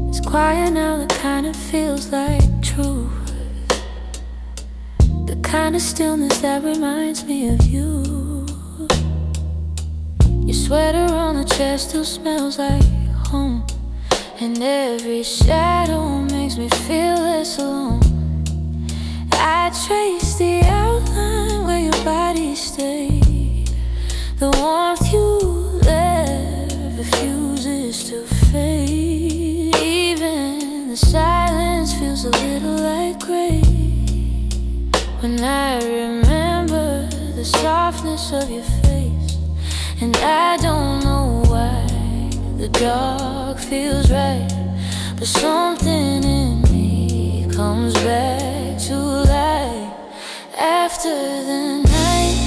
It's quiet now, the kind that feels like truth, the kind of stillness that reminds me of you. Your sweater on the chair still smells like home, and every shadow makes me feel less alone. I trace the outline where your body stayed. The warmth you left refuses to fade. Even the silence feels a little like gray when I remember the softness of your face. And I don't know why the dark feels right, but something in me comes back to life after the night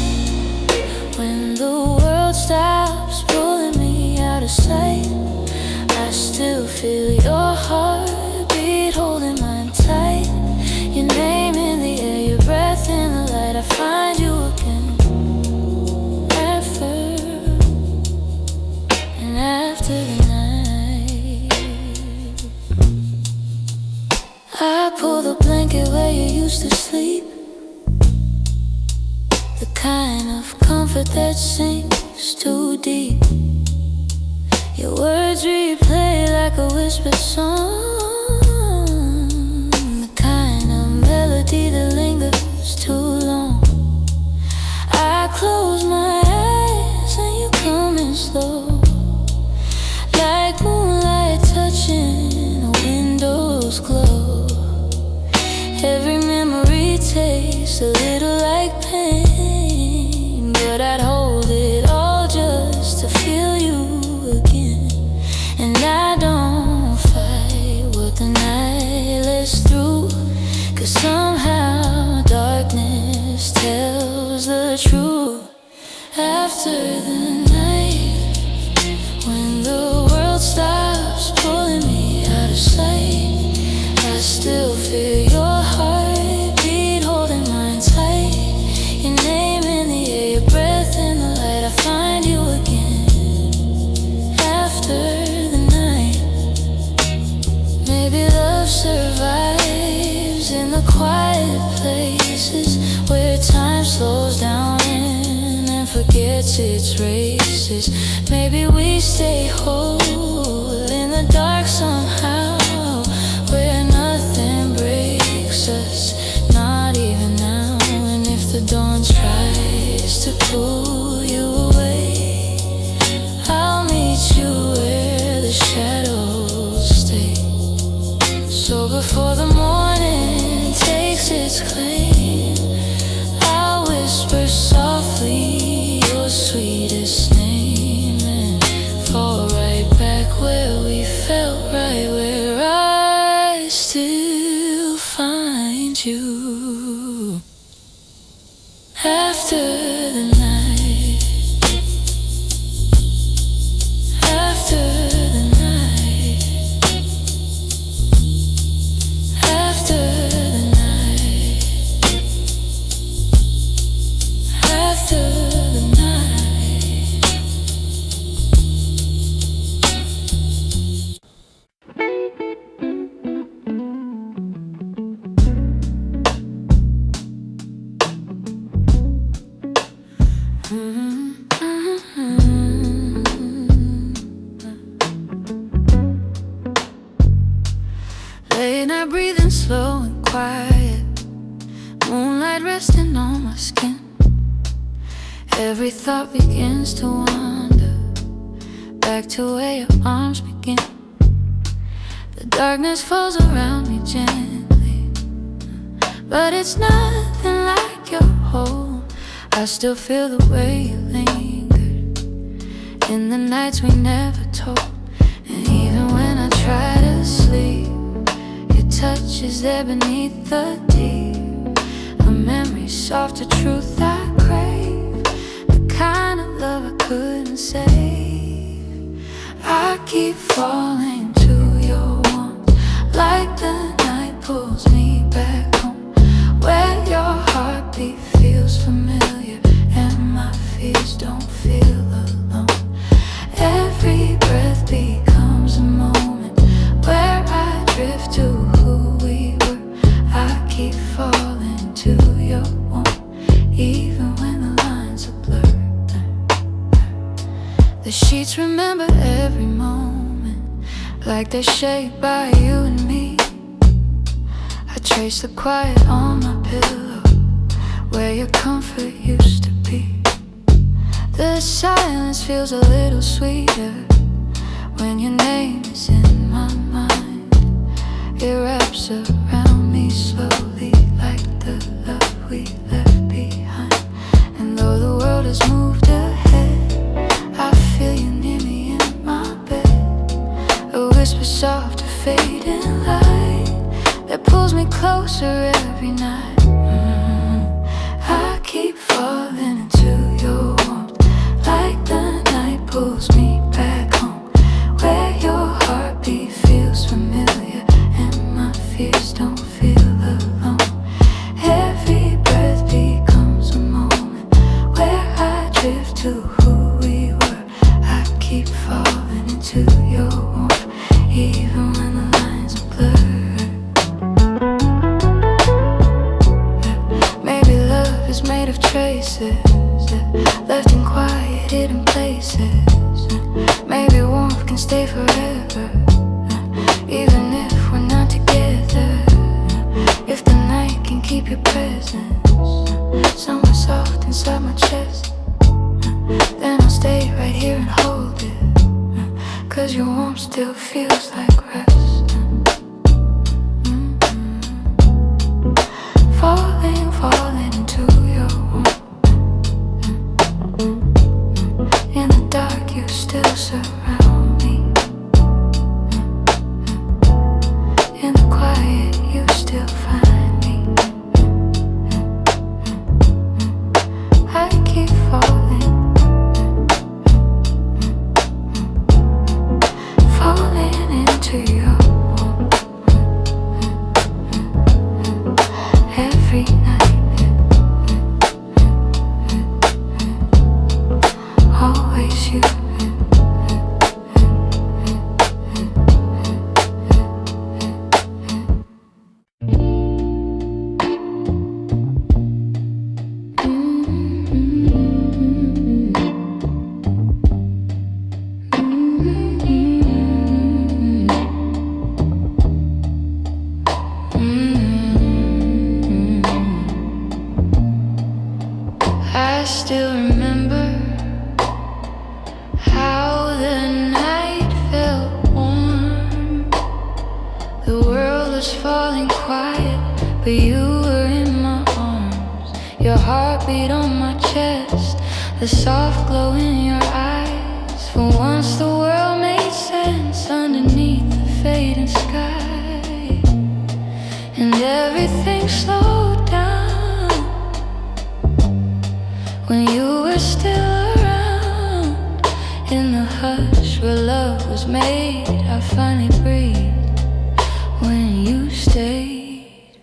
when the world stops pulling me out of sight. I still feel your heartbeat holding mine tight. Your name in the air, your breath in the light. I find you again after the night. I pull the blanket where you used to sleep, the kind of comfort that sinks too deep. Your words replay like a whispered song, the kind of melody that lingers too long. I close my eyes and you come in slow, like moonlight touching a window's glow. Every memory tastes a little like pain, but I'd hold it all just to feel you again. And I don't fight what the night lets through, 'cause somehow darkness tells the truth. After the night when the world stops pulling me out of sight, I still feel your heartbeat holding mine tight. Your name in the air, your breath in the light. I find you again after the night. Maybe love survives in the quiet places where time slows down and forgets its races. Maybe we stay whole in the dark somehow, where nothing breaks us, not even now. And if the dawn tries to pull you away, I'll meet you where the shadows stay. So before the morning takes its claim, I'll whisper softly your sweetest name and fall right back where we felt, right where I still find you after the night. After the night. After the night. After the night. Late night breathing slow and quiet, moonlight resting on my skin. Every thought begins to wander back to where your arms begin. The darkness falls around me gently, but it's nothing like your hold. I still feel the way you lingered in the nights we never told. And even when I try to sleep, your touch is there beneath the deep. A memory soft, a truth I crave, the kind of love I couldn't save. I keep falling to your warmth, like the night pulls me back home, where your heartbeat feels familiar and my fears don't feel alone. Every breath becomes a moment where I drift to who we were. I keep falling to your warmth, even when the lines are blurred. The sheets remember every moment, like they're shaped by you and me. I trace the quiet on my pillow, where your comfort used to be. The silence feels a little sweeter when your name is in my mind. It wraps around me slowly, like the love we left behind. And though the world has moved ahead, I feel you near me in my bed. A whisper soft, a fading light that pulls me closer every night. I keep falling into your warmth, like the night pulls me back home, where your heartbeat feels familiar and my fears don't feel alone. Every breath becomes a moment where I drift to who we were. I keep falling into your warmth, even when the lines are blurred. Maybe love is made of traces, left in quiet, hidden places. Maybe warmth can stay forever, even if we're not together. If the night can keep your presence somewhere soft inside my chest, then I'll stay right here and hold it, 'cause your warmth still feels like rest. Falling, falling into your warmth. In the dark you still surround me. In the quiet you still find me. I keep falling, falling into your warmth. Every night, always you. I still remember how the night felt warm. The world was falling quiet, but you were in my arms. Your heartbeat on my chest, the soft glow in your eyes. For once the world made sense underneath the fading sky, and everything slowed down when you were still around. In the hush where love was made, I finally breathed when you stayed.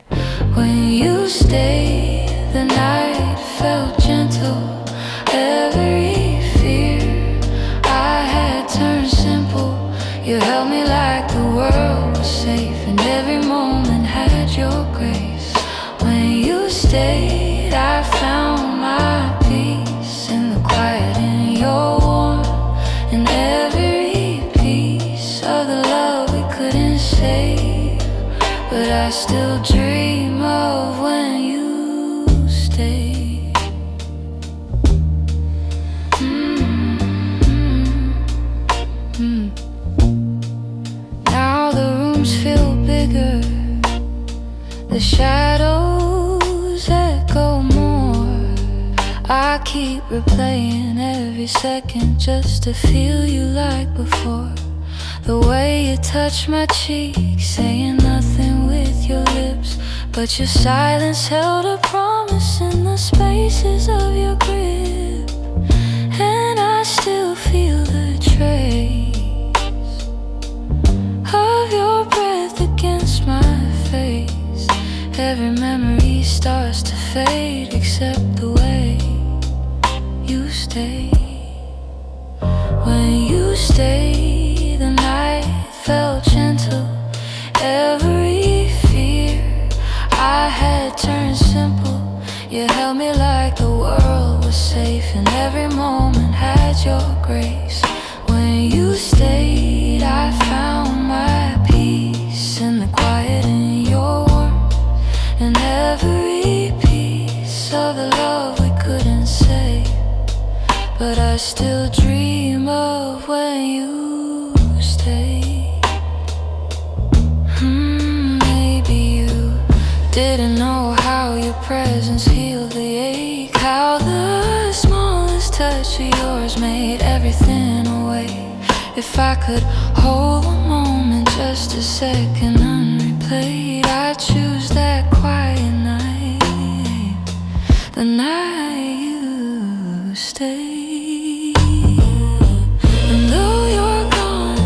When you stayed, the night felt gentle. Every fear I had turned simple. You held me like the world was safe, and every moment had your grace. When you stayed, I found my peace in the quiet, in your warmth, in every piece of the love we couldn't save. But I still dream of when you stayed. Now the rooms feel bigger, the shadows echo more. I keep replaying every second just to feel you like before. The way you touch my cheek, saying nothing with your lips, but your silence held a promise in the spaces of your grip. And I still feel the trace of your breath against my face. Every memory starts to fade except the way you you stay. When you stay, the night felt gentle. Every fear I had turned simple. You held me like the world was safe, and every moment had your grace. When you stayed, I found my peace in the quiet in your warmth, and every piece of the love we couldn't say. But I still dream of when you stay. Maybe you didn't know how your presence healed the ache, how the smallest touch of yours made everything away. If I could hold a moment, just a second unreplayed, I'd choose that quiet night, the night you stayed. And though you're gone,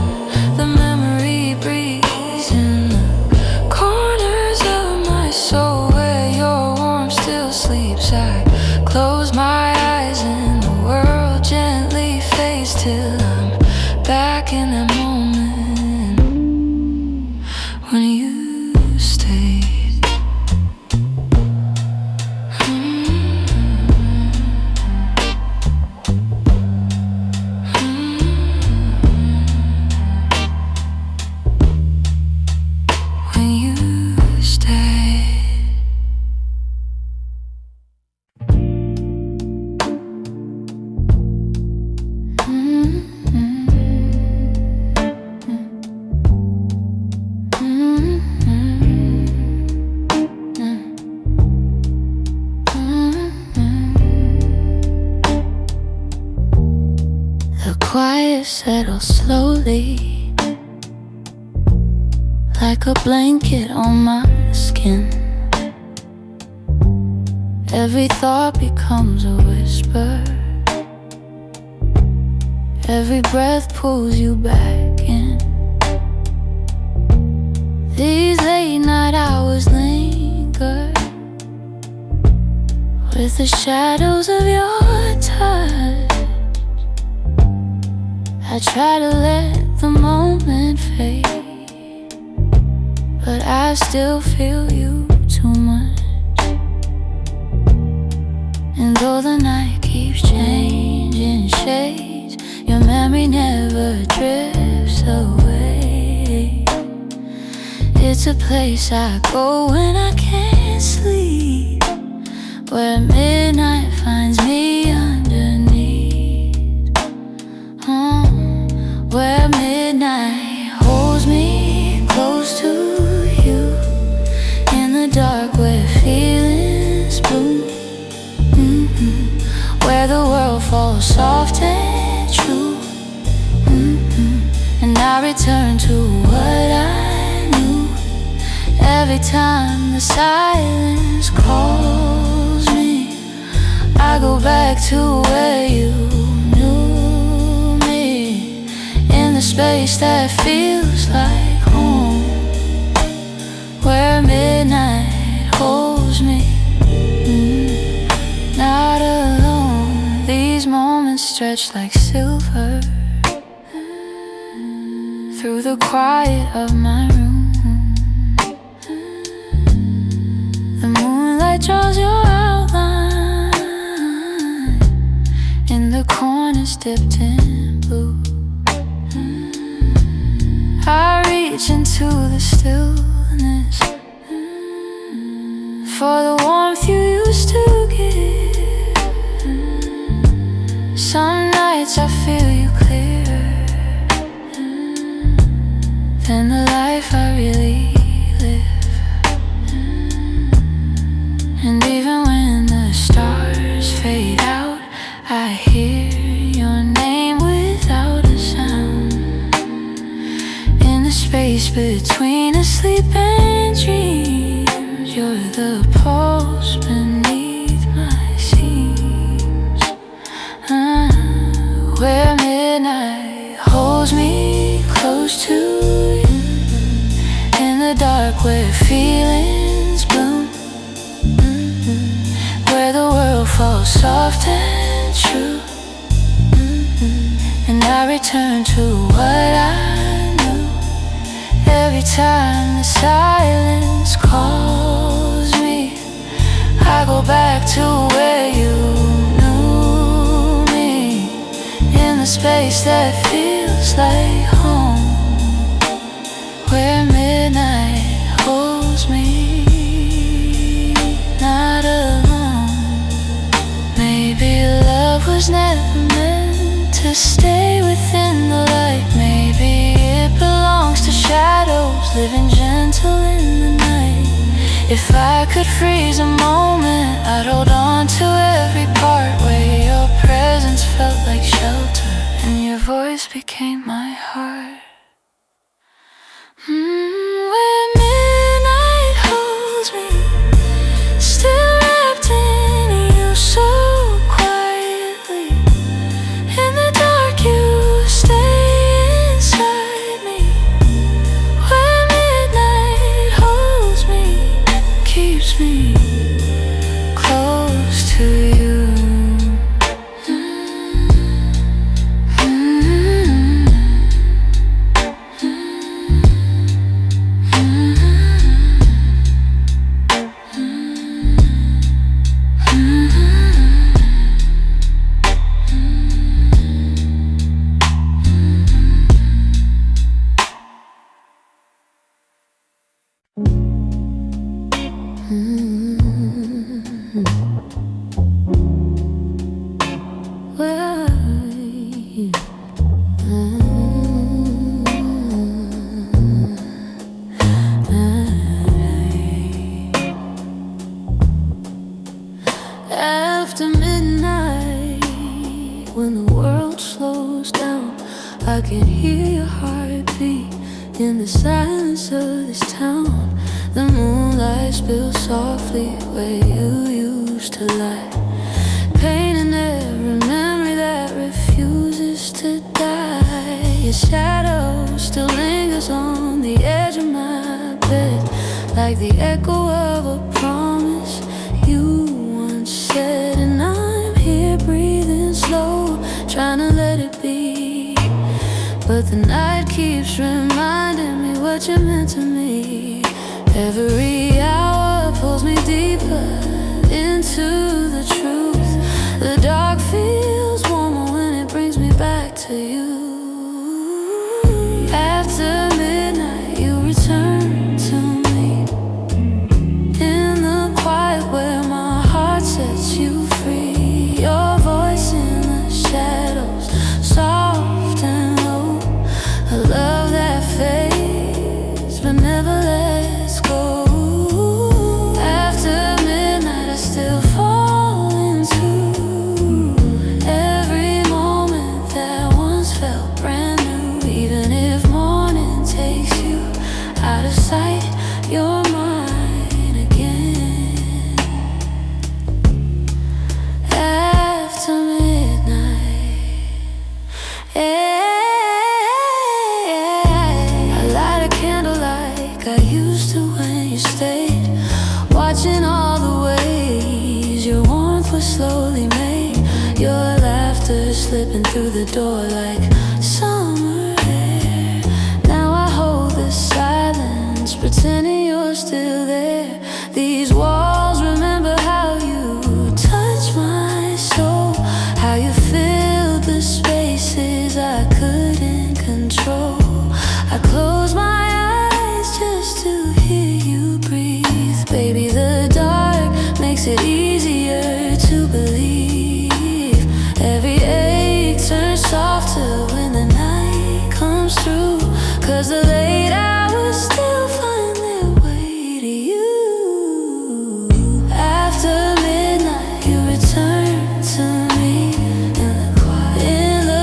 the memory breathes in the corners of my soul where your warmth still sleeps. I close my eyes and the world gently fades till I'm back in that moment when you stayed. When you stayed. The quiet settles slowly, like a blanket on my skin. Every thought becomes a whisper. Every breath pulls you back in. These late night hours linger with the shadows of your touch. I try to let the moment fade, but I still feel you too much. And though the night keeps changing shades, your memory never drifts away. It's a place I go when I can't sleep, where midnight finds me underneath. Where midnight holds me close to you, in the dark where feelings bloom. Where the world falls soft and true. And I return to what I knew. Every time the silence calls me, I go back to where you knew me, in the space that feels like home, where midnight holds me. Not alone, these moments stretch like silver through the quiet of my room. The moonlight draws your outline in the corners dipped in blue. I reach into the stillness for the warmth you used to give. Some nights I feel you clearer than the life I really live. And even when the stars fade out, I hear your name without a sound. In the space between asleep and dreams, you're the pulse beneath my seams. Where midnight holds me close to you, in the dark where feelings bloom. Where the world falls soft and true. I return to what I knew. Every time the silence calls me, I go back to where you knew me, in the space that feels like home, where midnight holds me, not alone. Maybe love was never meant to stay within the light. Maybe it belongs to shadows, living gentle in the night. If I could freeze a moment, I'd hold on to every part where your presence felt like shelter and your voice became my heart. Where midnight holds me, still wrapped in you so quietly. In the dark you stay inside me. Where midnight holds me, keeps me close to you. After midnight, when the world slows down, I can hear your heartbeat in the silence of this town. The moonlight spills softly where you used to lie, painting every memory that refuses to die. Your shadow still lingers on the edge of my bed, like the echo of a promise you once said. And I'm here breathing slow, trying to let it be, but the night keeps reminding me what you meant to me. Every hour pulls me deeper into the truth. The dark feels warmer when it brings me back to you. After midnight you return to me, in the quiet where my heart sets you free. Your voice in the shadows, soft and low, a love that fades but never lets go. After midnight I still fall into every moment that once felt brand new. Even if morning takes you out of sight, you're mine again. After midnight, I light a candle like I used to when you stayed, watching all the ways your warmth was slowly made. Your laughter slipping through the door like summer air. Now I hold the silence, pretending you're still there. These walls remember how you touched my soul, how you filled the spaces I couldn't control. I close my eyes just to hear you breathe. Baby, the dark makes it easier to believe. Every ache turns softer when the night comes through, 'cause the late hours still find their way to you. After midnight you return to me, in the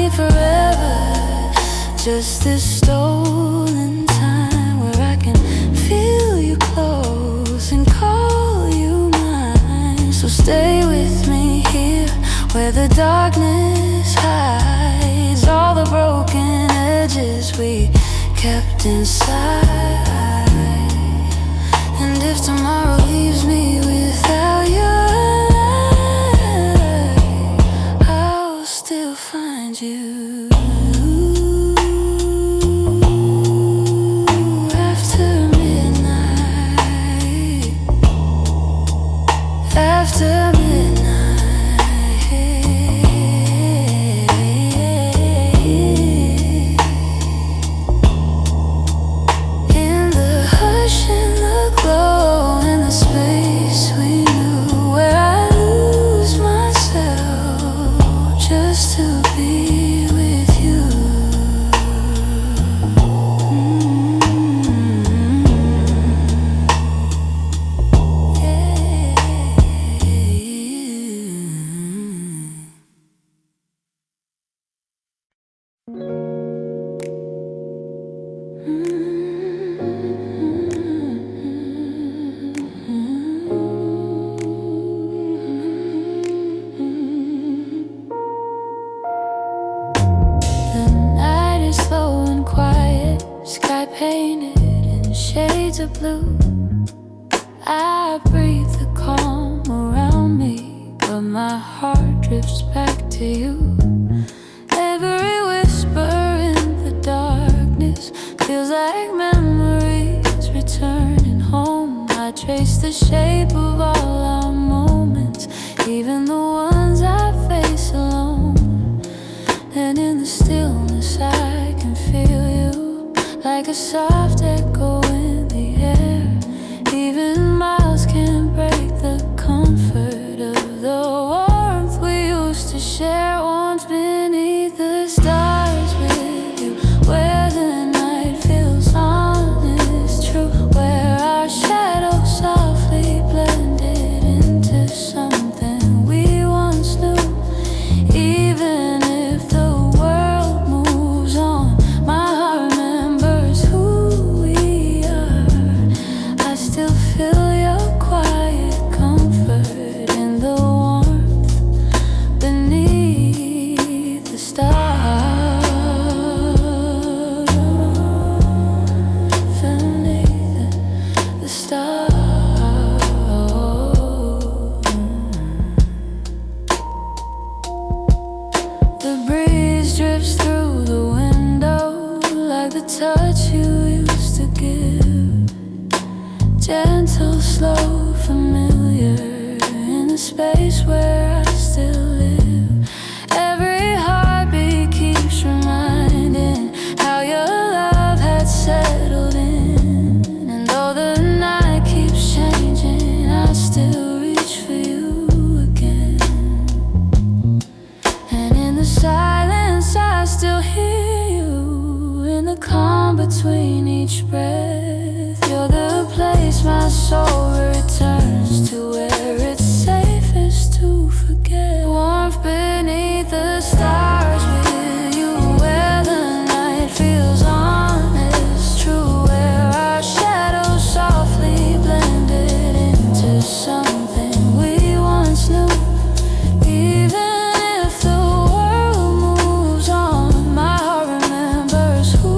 need forever. Just this stolen time where I can feel you close and call you mine. So stay with me here where the darkness hides all the broken edges we kept inside. And if tomorrow leaves me without your light, I'll still find you. After midnight, after midnight, in the hush and the glow and the space we knew, where I lose myself just to be with you. The night is slow and quiet, sky painted in shades of blue. I breathe the calm around me, but my heart drifts back to you. Every whisper in the darkness feels like memories returning home. I trace the shape of all our moments, even the ones I face alone. And in the stillness I can feel you, like a soft echo in the air. Even miles can't break the comfort of the warmth we used to share. Once beneath the stars with you, where the night feels honest, true, where our shadows softly blended into something we once knew. Even if the world moves on, my heart remembers who we are. I still feel your quiet comfort in the warmth beneath the stars. Beneath the stars. The breeze drifts through the window like the touch you used to give. Gentle, slow, familiar, in the space where I still live. Every heartbeat keeps reminding how your love had settled in. And though the night keeps changing, I still reach for you again. And in the silence I still hear you, in the calm between each breath. You're the place my soul returns to, where it's safest to forget. Warmth beneath the stars with you, where the night feels honest, true, where our shadows softly blended into something we once knew. Even if the world moves on, my heart remembers who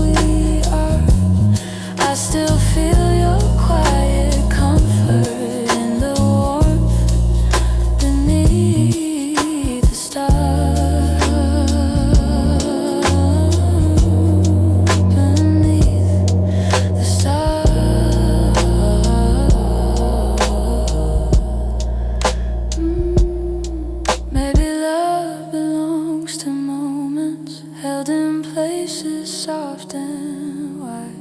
we are. I still feel your quiet comfort in the warmth beneath the stars. Beneath the stars. Maybe love belongs to moments held in places soft and wide.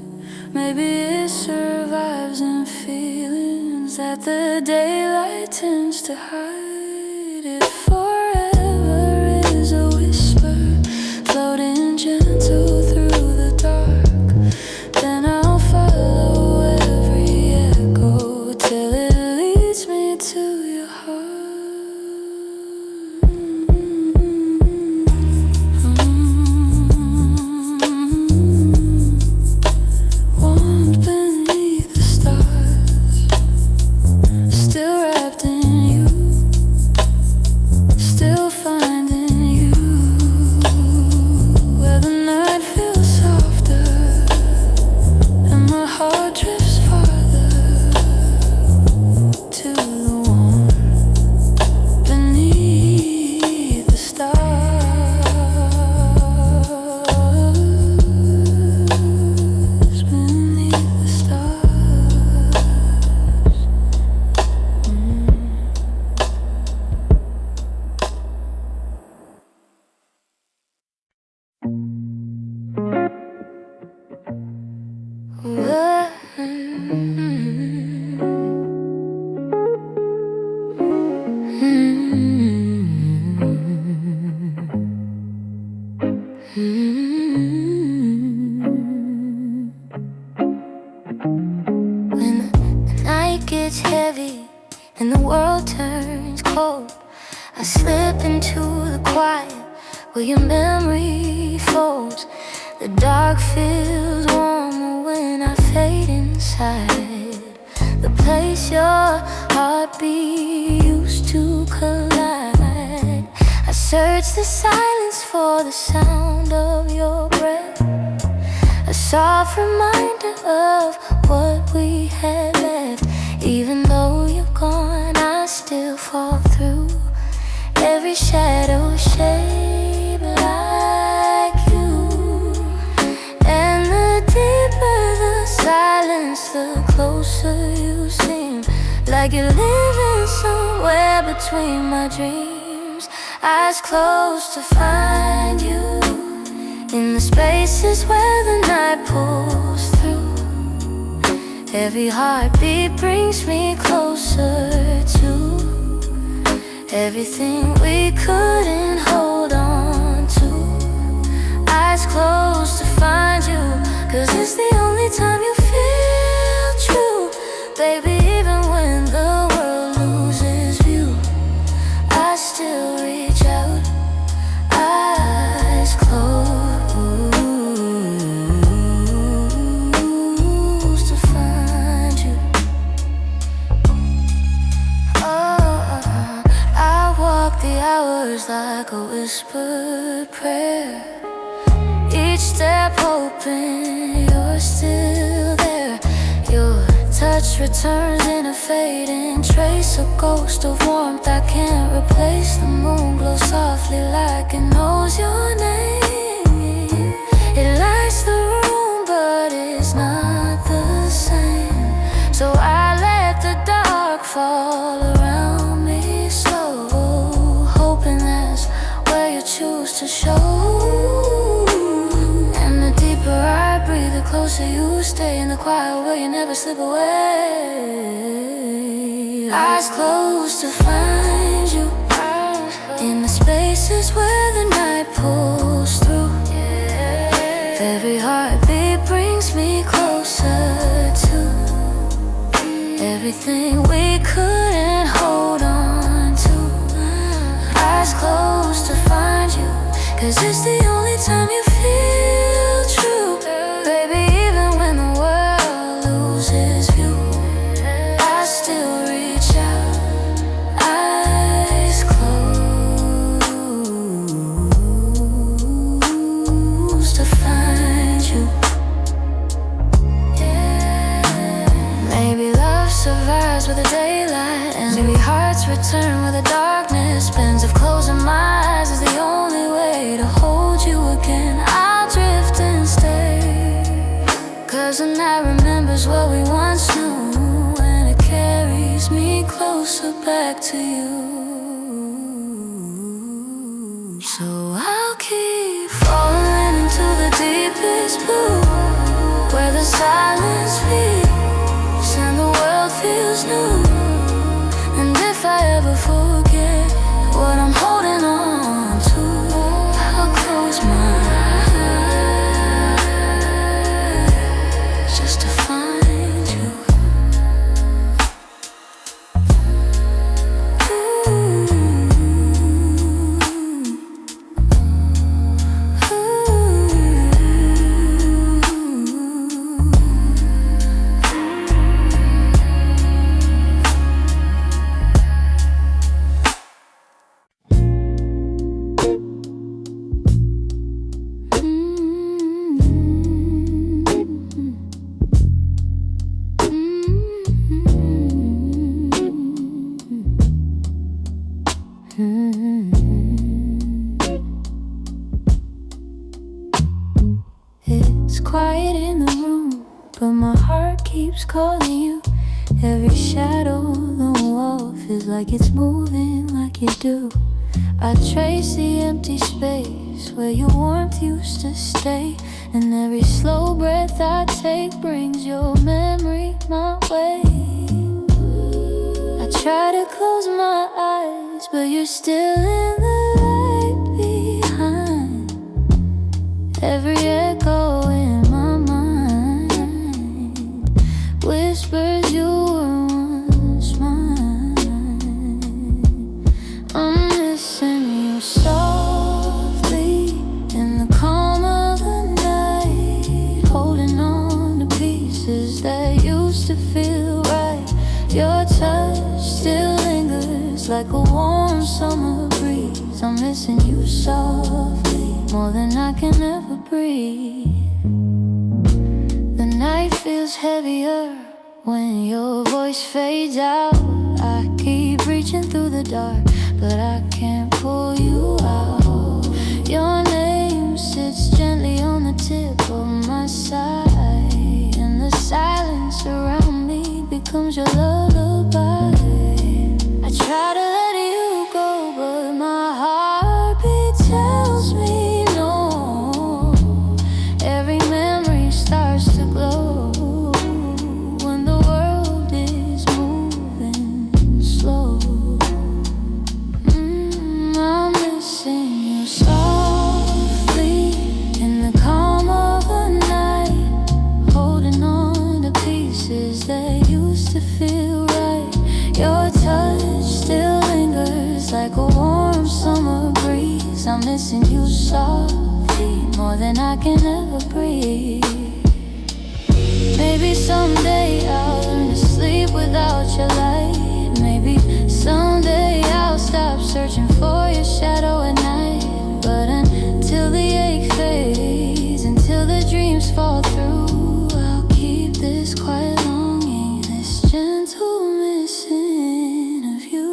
Maybe it survives in feelings that the daylight tends to hide. If forever is a whisper floating gentle through the dark, then I'll follow every echo till it leads me to your heart. Mm. When the night gets heavy and the world turns cold, I slip into the quiet where your memory folds. The dark feels warmer when I fade inside, the place your heartbeat used to collide. I search the silence for the sound of your breath, a soft reminder of what we had left. Even though you're gone, I still fall through every shadow shape like you. And the deeper the silence, the closer you seem, like you're living somewhere between my dreams. Eyes closed to find you in the spaces where the night pulls through. Every heartbeat brings me closer to everything we couldn't hold on to. Eyes closed to find you, 'cause it's the only time you feel true. Baby, even when the world loses view, I still reach out. Eyes closed to find you. I walk the hours like a whispered prayer, each step hoping you're still there. Your touch returns in a fading trace, a ghost of warmth I can't replace. The moon glows softly like it knows your name. It lights the room, but it's not the same. So I let the dark fall around me slow, hoping that's where you choose to show. And the deeper I breathe, the closer you stay, in the quiet where you never slip away. Eyes closed to find you in the spaces where the night pulls through. Every heartbeat brings me closer to everything we couldn't hold on to. Eyes closed to find you, 'cause it's the only time you feel true. Baby, even when the world loses view, I still reach out. Eyes closed to find you. Maybe love survives with the daylight, and maybe hearts return where the darkness bends. If closing my eyes is the only way to hold you again, I'll drift and stay. 'Cause the night remembers what we once knew, and it carries me closer back to you. So I'll keep falling into the deepest blue, where the silence speaks and the world feels new. And if I ever forget what I'm holding on to, I'll close my eyes just to find you. It's quiet in the room, but my heart keeps calling you. Every shadow on the wall feels like it's moving like you do. I trace the empty space where your warmth used to stay, and every slow breath I take brings your memory my way. I try to close my eyes, but you're still in the light behind. Every echo in my mind whispers you were once mine. I'm missing you softly in the calm of the night, holding on to pieces that used to feel right. Your touch still lingers like a warm summer breeze. I'm missing you softly, more than I can ever breathe. The night feels heavier when your voice fades out. I keep reaching through the dark, but I can't pull you out. Your name sits gently on the tip of my side, and the silence around me becomes your lullaby. I try to let you go, but my heartbeat tells me no. Every memory starts to glow when the world is moving slow. I'm missing you softly in the calm of the night, holding on to pieces that used to feel right. Your touch still lingers like a warm summer breeze. I'm missing you softly, more than I can ever breathe. Maybe someday I'll learn to sleep without your light. Maybe someday I'll stop searching for your shadow at night. But until the ache fades, until the dreams fall through, I'll keep this quiet longing, this gentle missing of you.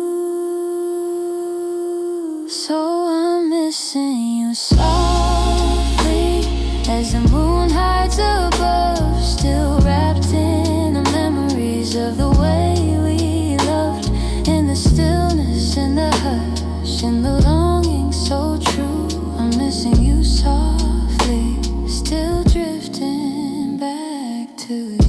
So I'm missing you softly as the moon hides above, still wrapped in the memories of the way we loved, in the stillness, in the hush, in the longing so true. I'm missing you softly, still drifting back to you.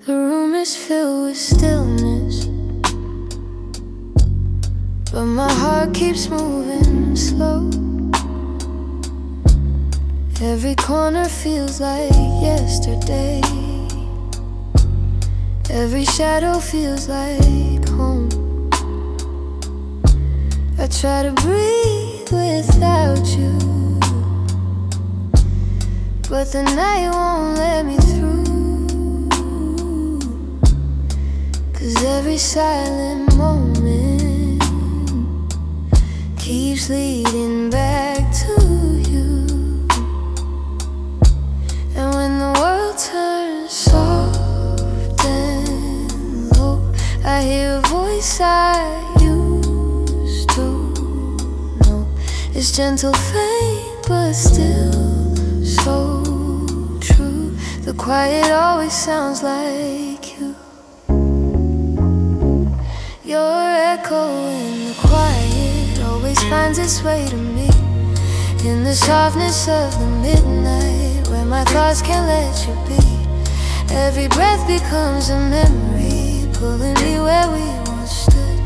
The room is filled with stillness, but my heart keeps moving slow. Every corner feels like yesterday. Every shadow feels like home. I try to breathe without you, but the night won't let me through. 'Cause every silent moment keeps leading back to you. And when the world turns soft and low, I hear a voice I used to know. It's gentle, faint, but still so true. The quiet always sounds like you. Your echo in the quiet always finds its way to me, in the softness of the midnight, where my thoughts can't let you be. Every breath becomes a memory, pulling me where we once stood.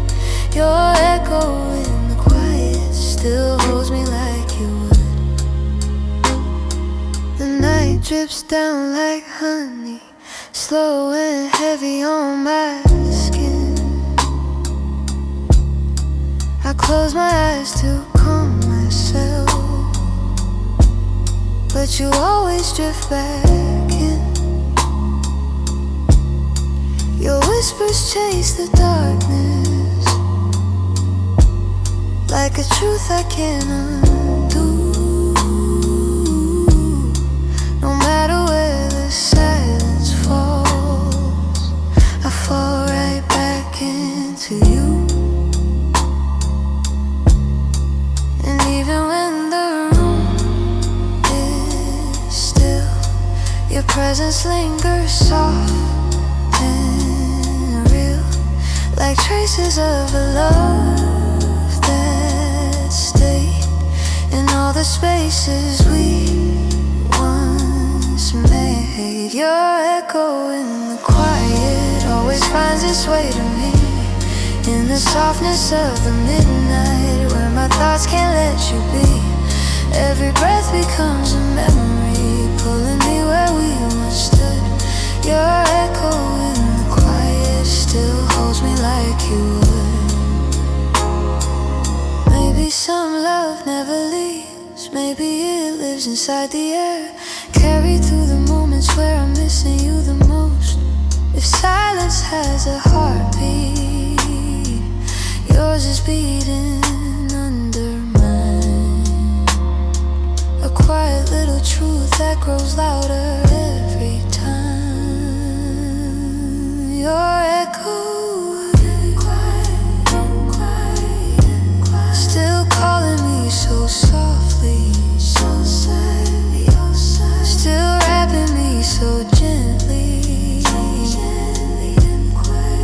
Your echo in the quiet still holds me like you would. The night drips down like honey, slow and heavy on my skin. I close my eyes to calm myself, but you always drift back in. Your whispers chase the darkness, like a truth I can't undo. No matter where the silence falls, pieces of a love that stayed in all the spaces we once made. Your echo in the quiet always finds its way to me, in the softness of the midnight, where my thoughts can't let you be. Every breath becomes a memory, pulling me where we once stood. Your echo in the quiet still holds me like you would. Maybe some love never leaves, maybe it lives inside the air, carried through the moments where I'm missing you the most. If silence has a heartbeat, yours is beating under mine. A quiet little truth that grows louder every time. Your echo still calling me so softly, still wrapping me so gently,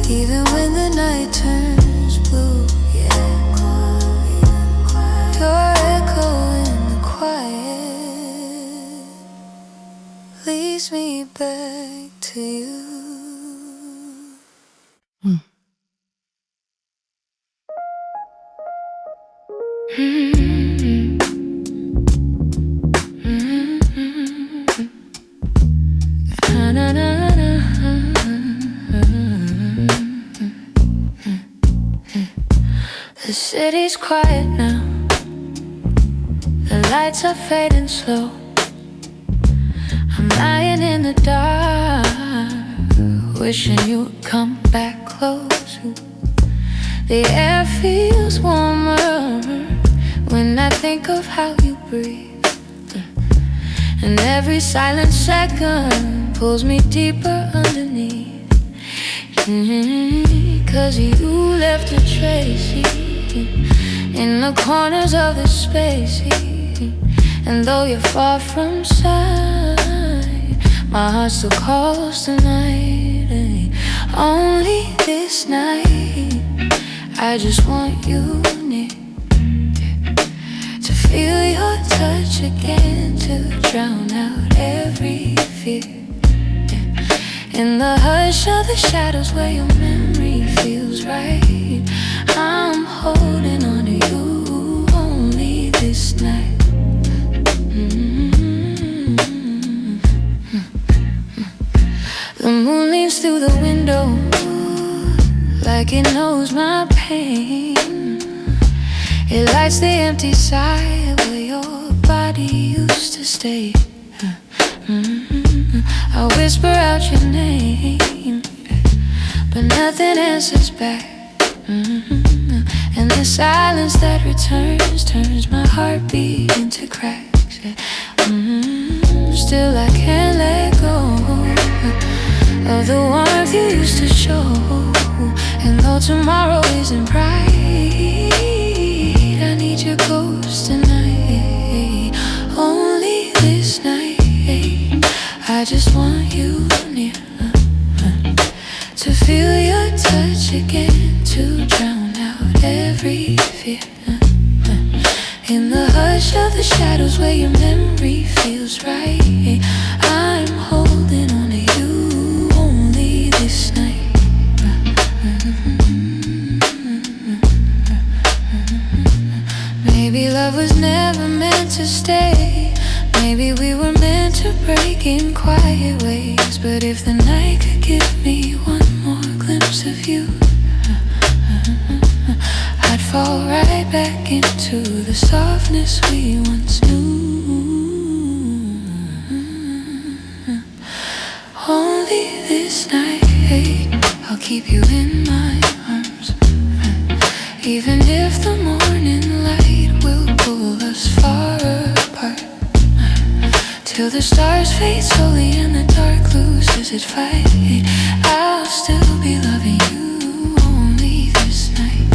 even when the night turns blue. Your echo in the quiet leads me back to you. The city's quiet now, the lights are fading slow. I'm lying in the dark, wishing you would come back close. The air feels warmer when I think of how you breathe, and every silent second pulls me deeper underneath. 'Cause you left a trace in the corners of this space, and though you're far from sight, my heart still calls tonight. Only this night, I just want you near, to feel your touch again, to drown out every fear. In the hush of the shadows where your memory feels right, I'm holding on to you only this night. The moon leans through the window like it knows my pain. It lights the empty side where your body used to stay. I whisper out your name, but nothing answers back. And the silence that returns turns my heartbeat into cracks. Still I can't let go of the warmth you used to show. And though tomorrow isn't bright, I need your ghost tonight. Only this night, I just want you near, to feel your touch again, to drown out every fear. In the hush of the shadows where your memory feels right, I'm holding on to you only this night. Maybe love was never meant to stay, maybe we were meant to break in quiet ways. But if the night could give me one more glimpse of you, I'd fall right back into the softness we once knew. Only this night, I'll keep you in my arms, even if the morning light will pull us far apart. Till the stars fade slowly and the dark loses its fight, I'll still be loving you only this night.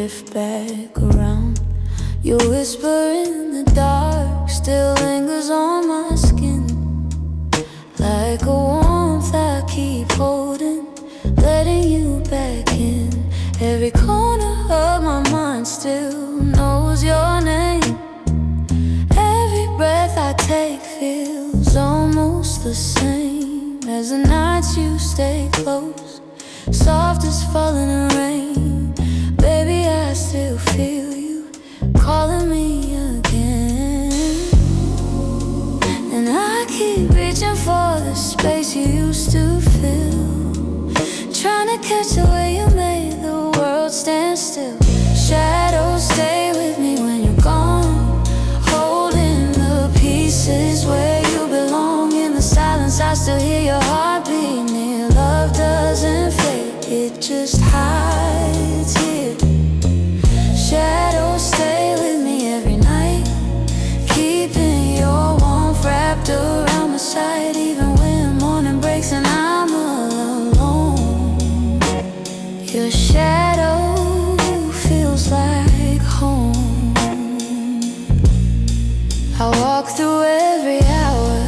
drift back around. Your whisper in the dark still lingers on my skin, like a warmth I keep holding, letting you back in. Every corner of my mind still knows your name. Every breath I take feels almost the same as the nights you stay close, soft as falling rain. Baby, I still feel you calling me again. And I keep reaching for the space you used to fill, trying to catch the way you made the world stand still. Shadows stay with me when you're gone, holding the pieces where you belong. In the silence I still hear your heartbeat near. Love doesn't fade, it just hides here. Shadows stay with me every night, keeping your warmth wrapped around my side. Even when morning breaks and I'm all alone, your shadow feels like home. I walk through every hour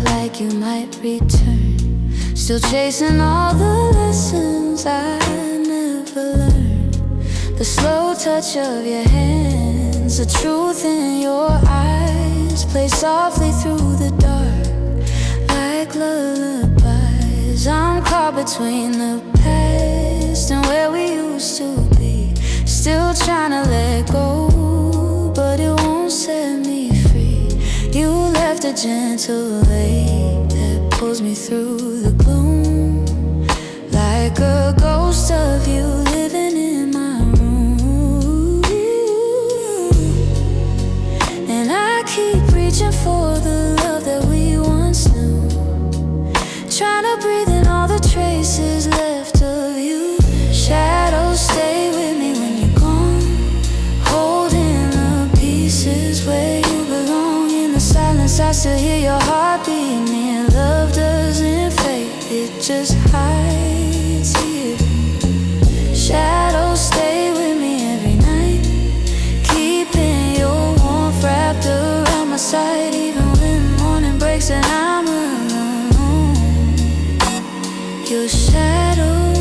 like you might return, still chasing all the lessons I never learned. The slow touch of your hands, the truth in your eyes, play softly through the dark like lullabies. I'm caught between the past and where we used to be, still trying to let go, but it won't set me free. You left a gentle lake that pulls me through the gloom, like a ghost of you living in my room. And I keep reaching for the love that we once knew, trying to breathe in all the traces left of you. Shadows stay with me when you're gone, holding the pieces where you belong. In the silence I still hear your heartbeat near. Love doesn't fade, it just hides here. Shadows stay with me every night, keeping your warmth wrapped around my side. Even when morning breaks and I'm alone, your shadow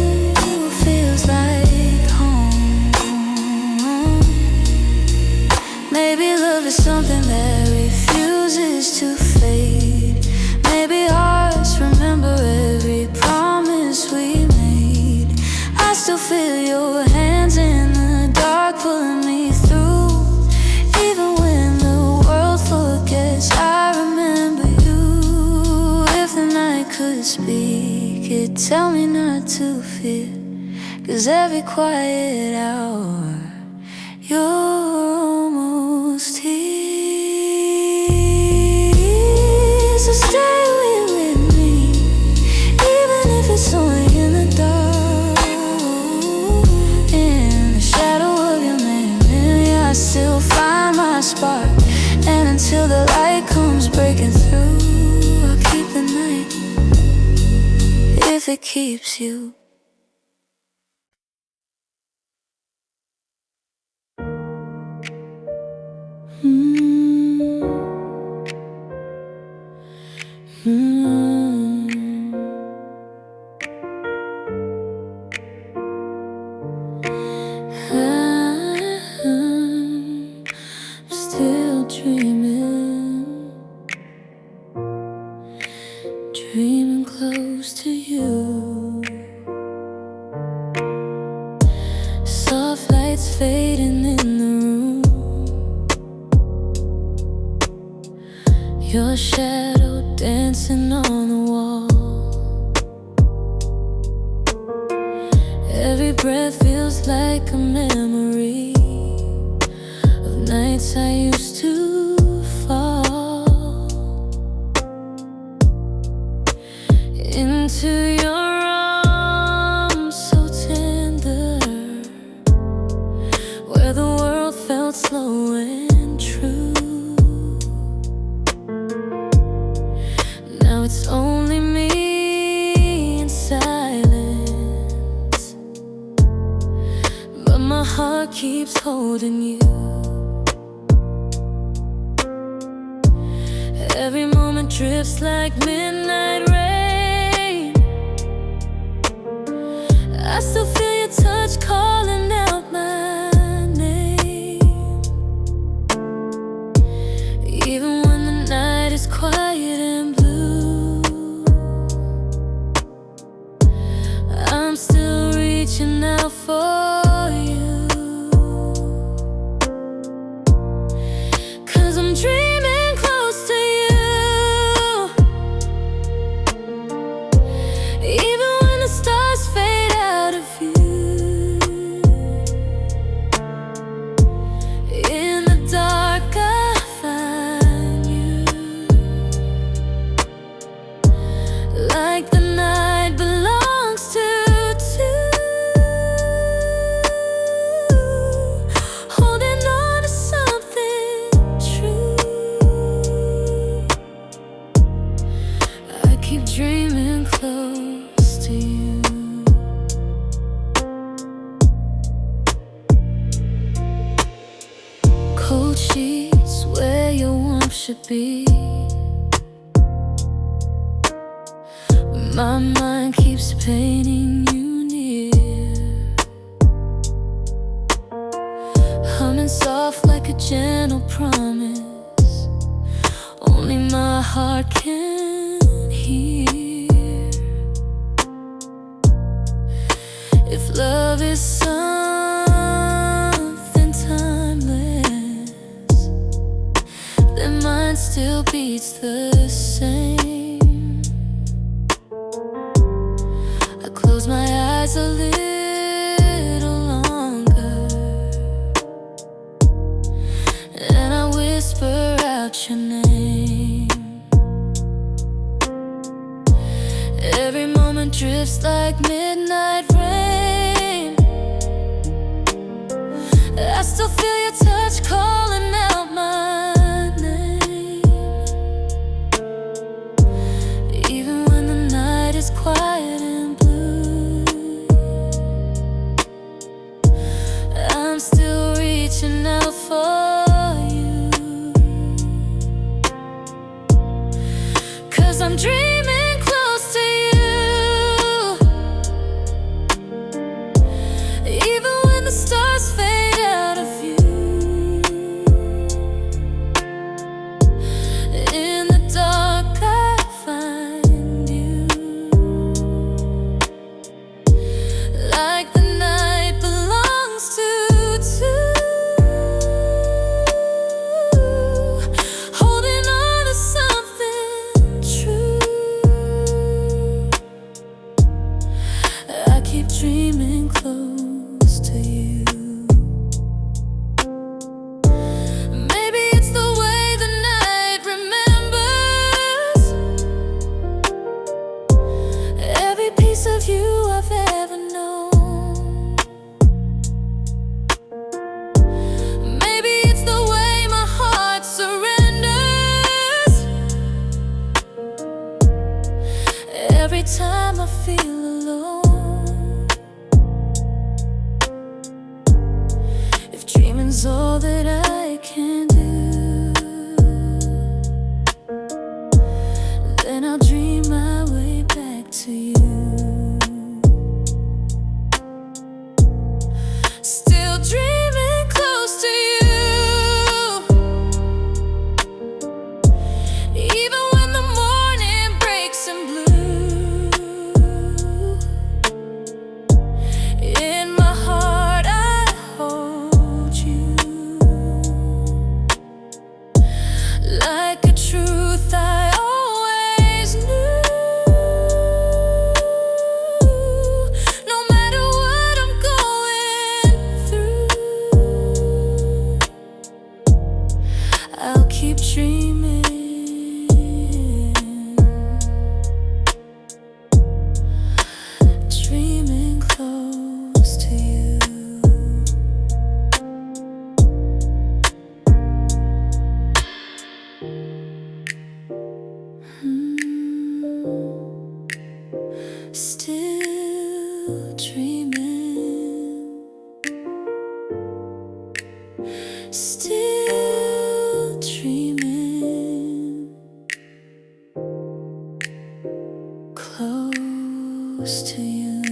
feels like home. Maybe love is something that refuses to fade. Maybe hearts remember every promise we made. I still feel your hands in the dark pulling me through. Even when the world forgets, I remember you. If the night could speak, it'd tell me not to fear, 'cause every quiet hour you're almost here. So stay with me, even if it's only in the dark. In the shadow of your memory I still find my spark. And until the light comes breaking through, I'll keep the night, if it keeps you. I'm still dreaming, dreaming close to you. Soft lights fading in the room, your shadow dancing on the wall. Every breath feels like a memory of nights I used to fall into your arms, so tender, where the world felt slow and true. Now it's only me in silence, but my heart keeps holding you. Every moment drips like midnight rain. I still feel your touch calling out my name. Even when the night is quiet and blue, I'm still reaching out for you. 'Cause I'm dreaming close to you. Even when the stars fade out of view, in the dark I find you. Like the night belongs to two, holding on to something true. I keep dreaming close to you. Cold sheets where your warmth should be. My mind keeps painting you near, humming soft like a gentle promise only my heart can hear. If love is something timeless, then mine still beats the same. I close my eyes a little longer, and I whisper out your name. Every moment drifts like midnight rain. I still feel your touch calling out my name. Even when the night is quiet and blue, I'm still reaching out for you. 'Cause I'm dreaming close to you. Even when the stars fade out of view, in the dark I find you. Like the night belongs to two, holding on to something true. I keep dreaming close to you. Still dreaming, close to you.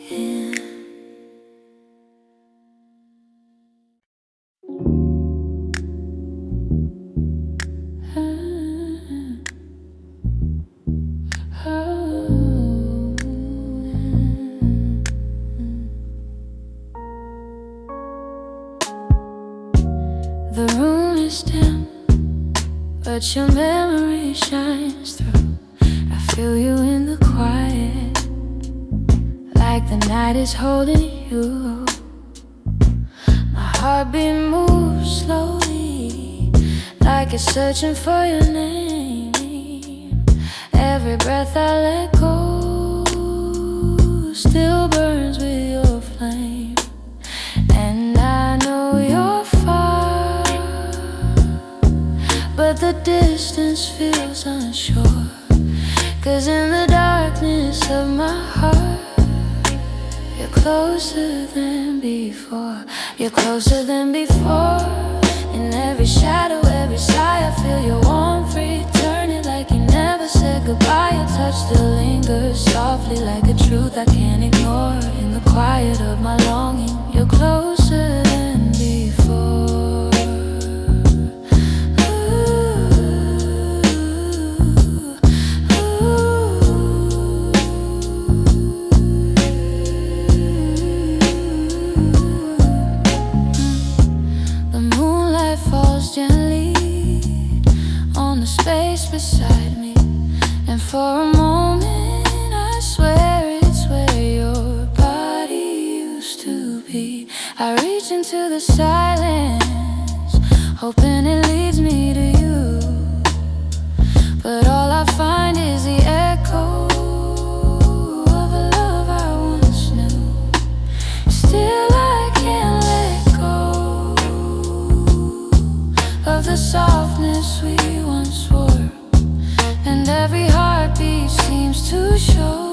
Yeah. The room is dim, but your memory shines through. I feel you in the quiet, like the night is holding you. My heartbeat moves slowly, like it's searching for your name. Every breath I let go still burns with your flame. And I know you're far, but the distance feels unsure. 'Cause in the darkness of my heart, you're closer than before. You're closer than before. In every shadow, every sigh, I feel your warmth returning, like you never said goodbye. Your touch still lingers softly, like a truth I can't ignore. In the quiet of my longing, you're closer than before. The moonlight falls gently on the space beside me, and for a moment I swear it's where your body used to be. I reach into the silence, hoping it leads me to you, but all I find is the echo of a love I once knew. Still I can't let go of the softness we once wore, and every heartbeat seems to show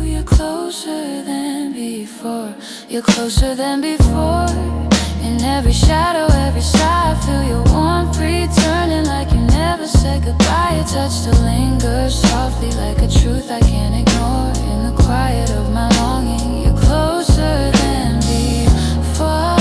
you're closer than before. You're closer than before. In every shadow, every sigh, I feel your warmth returning, like you never said goodbye. Your touch still lingers softly, like a truth I can't ignore. In the quiet of my longing, you're closer than before.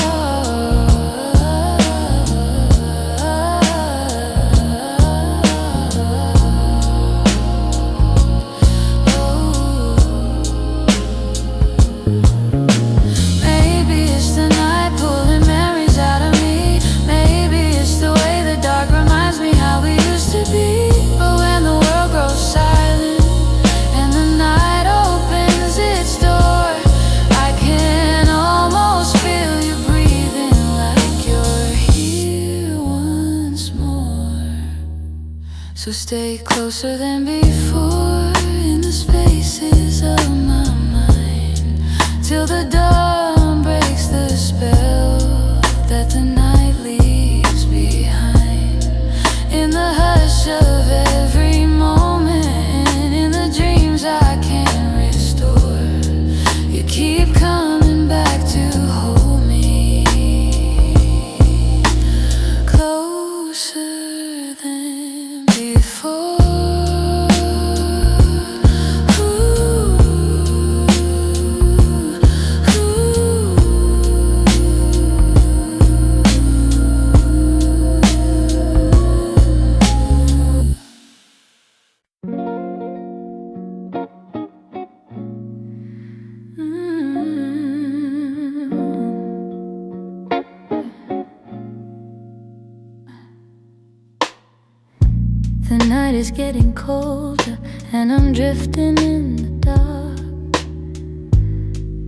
So stay closer than before in the spaces of my mind, till the dawn breaks the spell that the night leaves behind. In the hush of every moment, in the dreams I can't restore, you keep coming back to hold me closer than before. The night is getting colder, and I'm drifting in the dark,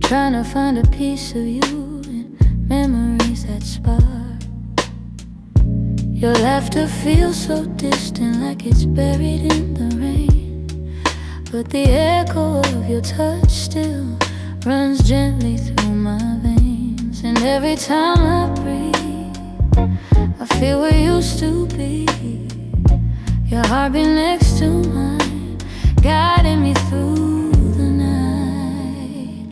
trying to find a piece of you in memories that spark. Your laughter feels so distant, like it's buried in the rain, but the echo of your touch still runs gently through my veins. And every time I breathe, I feel we used to be. Your heartbeat next to mine, guiding me through the night.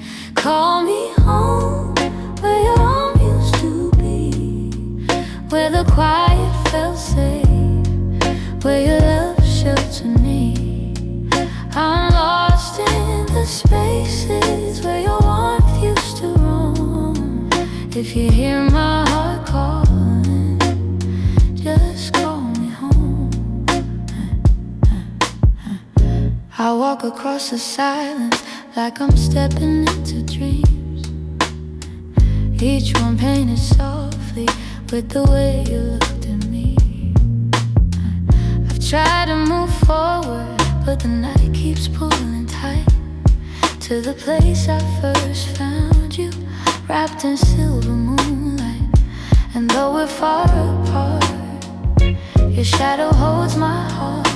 spaces where your warmth used to roam. If you hear my heart calling, just call me home. I walk across the silence like I'm stepping into dreams, each one painted softly with the way you looked at me. I've tried to move forward, but the night keeps pulling tight to the place I first found you, wrapped in silver moonlight. And though we're far apart, your shadow holds my heart.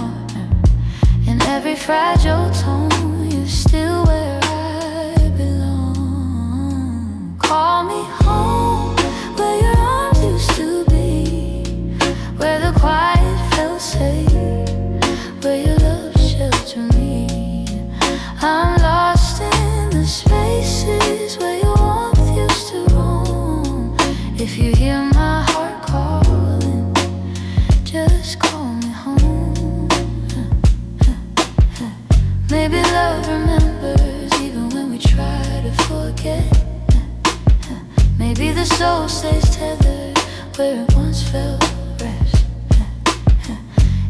In every fragile tone, you're still where I belong. Call me home, where your arms used to be, where the quiet felt safe, where your love sheltered me. I'm lost in the spaces where your warmth used to roam. If you hear my heart calling, just call me home. Maybe love remembers even when we try to forget. Maybe the soul stays tethered where it once felt rest.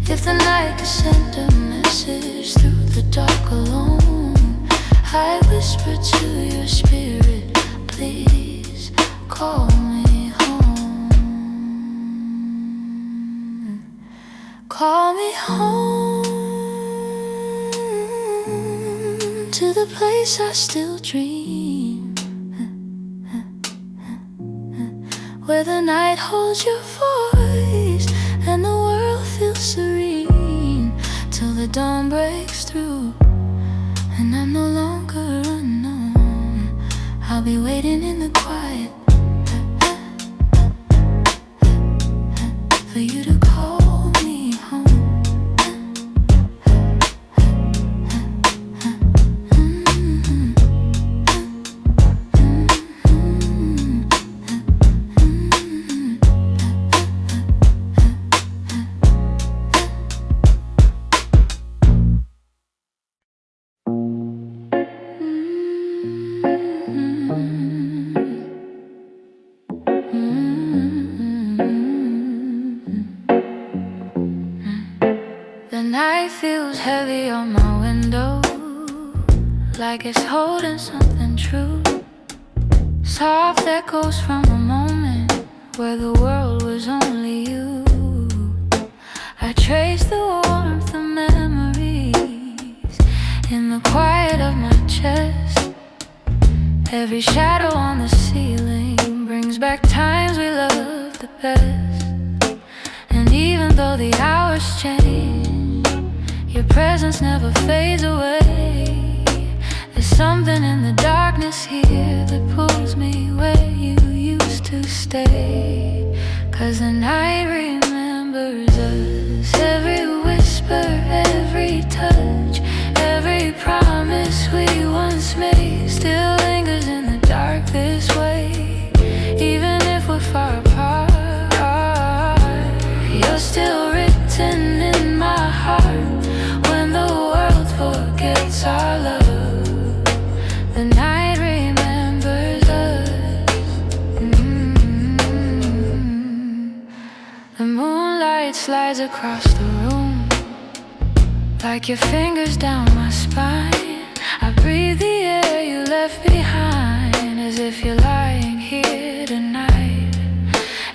If the night could send a message through the dark alone, I whisper to your spirit, please call me home. Call me home, to the place I still dream, where the night holds your voice and the world feels serene, till the dawn breaks through and I'm no longer unknown. I'll be waiting in the quiet for you to call me home. The night feels heavy on my window, like it's holding something true. Soft echoes from a moment where the world was only you. I trace the warmth of memories in the quiet of my chest. Every shadow on the ceiling brings back times we loved the best. And even though the hours change, your presence never fades away. There's something in the darkness here that pulls me where you used to stay. 'Cause the night remembers us. Every whisper, every touch, every promise we once made still lingers in the dark this way. Even if we're far apart, you're still written in my heart. When the world forgets our love, the night remembers us. The moonlight slides across the room, like your fingers down my spine. I breathe the air you left behind, as if you're lying here tonight.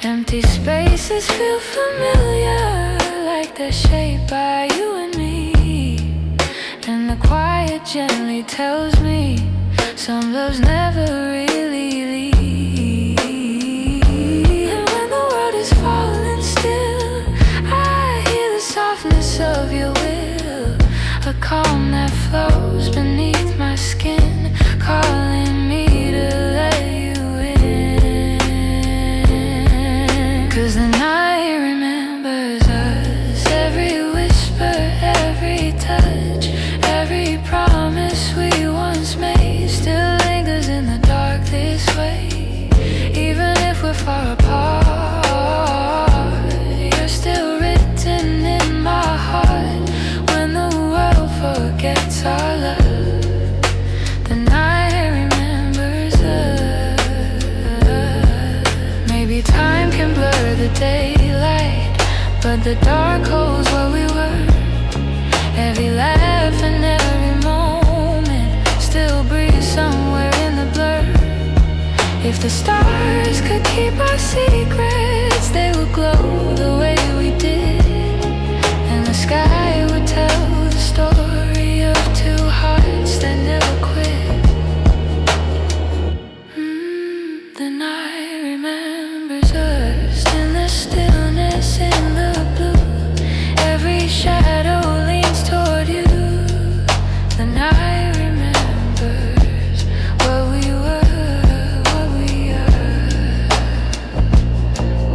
Empty spaces feel familiar, like they're shaped by you and me. And the quiet gently tells me some loves never really leave. And when the world is falling still, I hear the softness of your will, a calm that flows beneath my skin, calling me to let you in. 'Cause the night remembers us. Every whisper, every touch, every promise we once made still lingers in the dark the dark holds what we were. Every laugh and every moment still breathes somewhere in the blur. If the stars could keep our secrets, they would glow the way we did, and the sky would tell the story of two hearts that never quit. The night remembers us in the stillness, in the blue. Every shadow leans toward you. The night remembers what we were, what we are,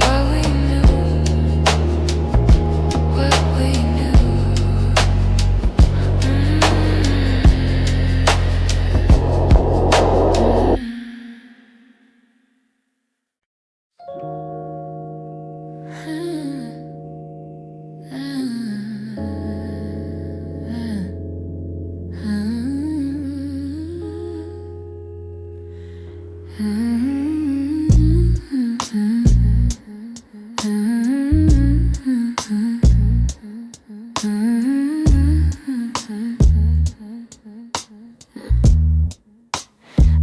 what we knew, what we knew.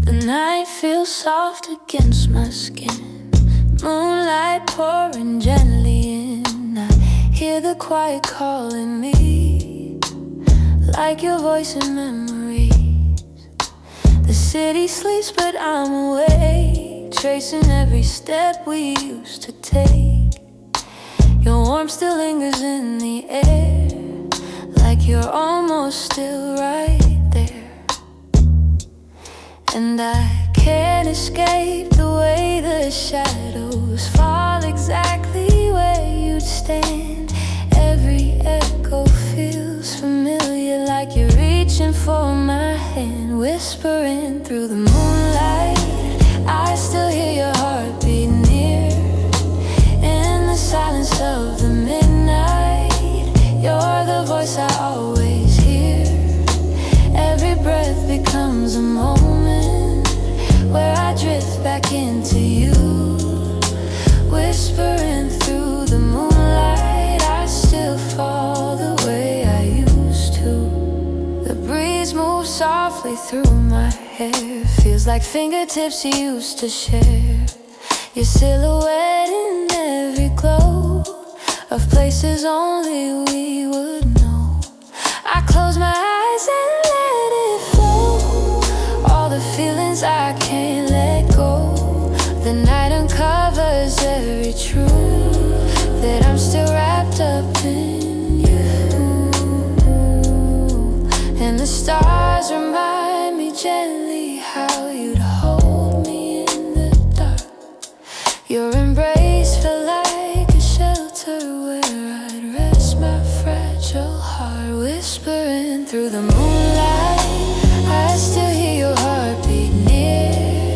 The night feels soft against my skin, moonlight pouring gently in. I hear the quiet calling me, like your voice in memories. The city sleeps but I'm awake, tracing every step we used to take. Your warmth still lingers in the air, like you're almost still right there. And I can't escape the way the shadows fall exactly where you'd stand. Every echo feels familiar, like you're reaching for my hand, whispering through the moonlight. I still hear your heartbeat near, in the silence of the midnight. You're the voice I always hear. Every breath becomes a moment where I drift back into you, whispering through the moonlight. I still fall the way I used to. The breeze moves softly through my hair, feels like fingertips you used to share. Your silhouette in every glow of places only we would know. I close my eyes and let it flow, all the feelings I can't let go. The night uncovers every truth, that I'm still wrapped up in you. And the stars remind me gently how you'd hold me in the dark. Your embrace felt like a shelter where I'd rest my fragile heart, whispering through the moonlight. I still hear your heartbeat near,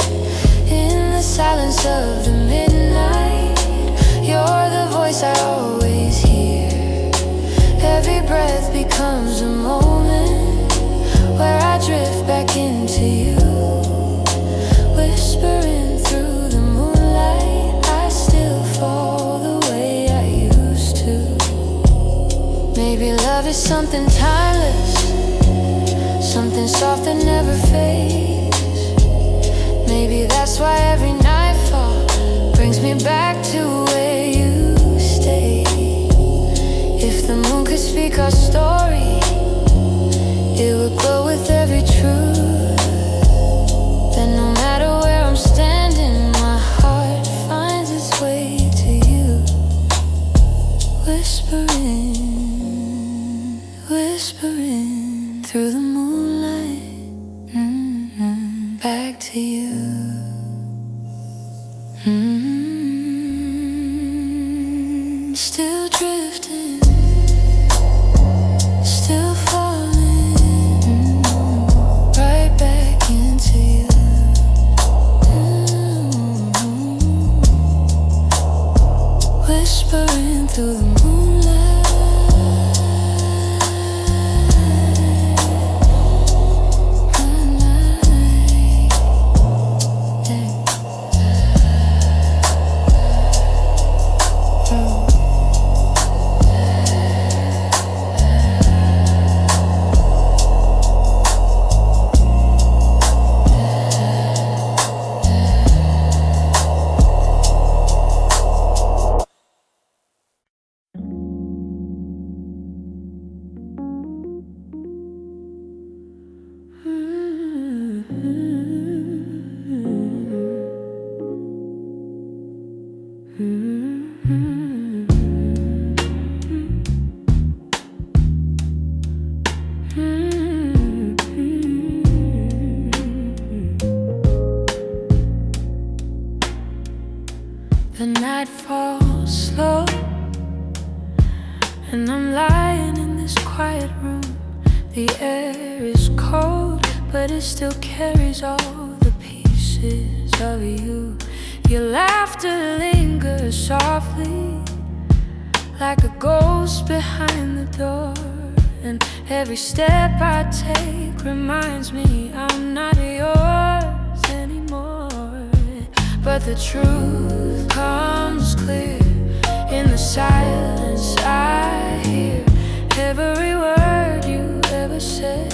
in the silence of the midnight. You're the voice I always hear. Every breath becomes a moment where I drift back into you, whispering through the moonlight. I still fall the way I used to. Maybe love is something timeless, something soft that never fades. Maybe that's why every nightfall brings me back to where you stay. If the moon could speak our story, it would glow with every truth. Then no matter where I'm standing, my heart finds its way to you, whispering, whispering through the moonlight, back to you. Still drifting, still falling, right back into you. Whispering through the moonlight. night falls slow, and I'm lying in this quiet room. The air is cold, but it still carries all the pieces of you. Your laughter lingers softly, like a ghost behind the door. And every step I take reminds me I'm not yours anymore. But the truth comes clear in the silence I hear. Every word you ever said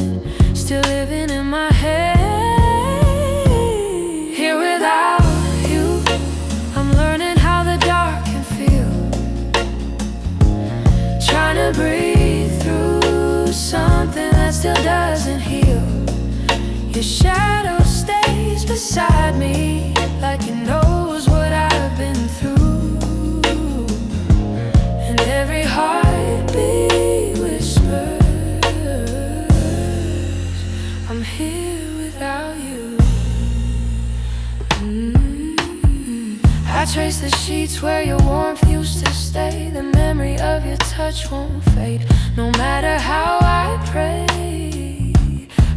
still living in my head. Here without you, I'm learning how the dark can feel, trying to breathe through something that still doesn't heal. Your shadow stays beside me, like it knows what I've been through. And every heartbeat whispers, I'm here without you. I trace the sheets where your warmth used to stay. The memory of your touch won't fade, no matter how I pray.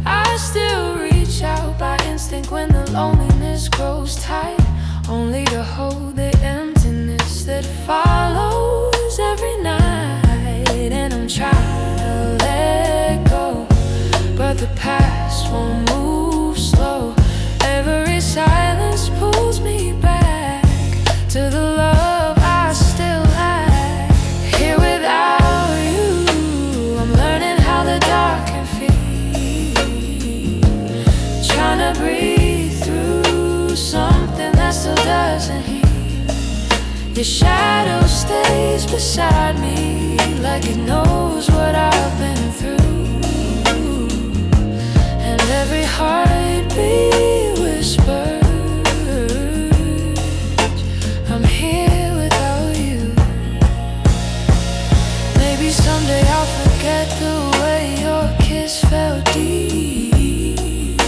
I still reach out by instinct when the loneliness grows tight, only to hold the emptiness that follows every night. And I'm trying to let go, but the past won't move slow. Every silence pulls me back to the love I still lack. Here without you, I'm learning how the dark can feel, trying to breathe through something that still doesn't heal. Your shadow stays beside me, like it knows what I've been through. And every heartbeat whispers, I'm here without you. Maybe someday I'll forget the way your kiss felt deep.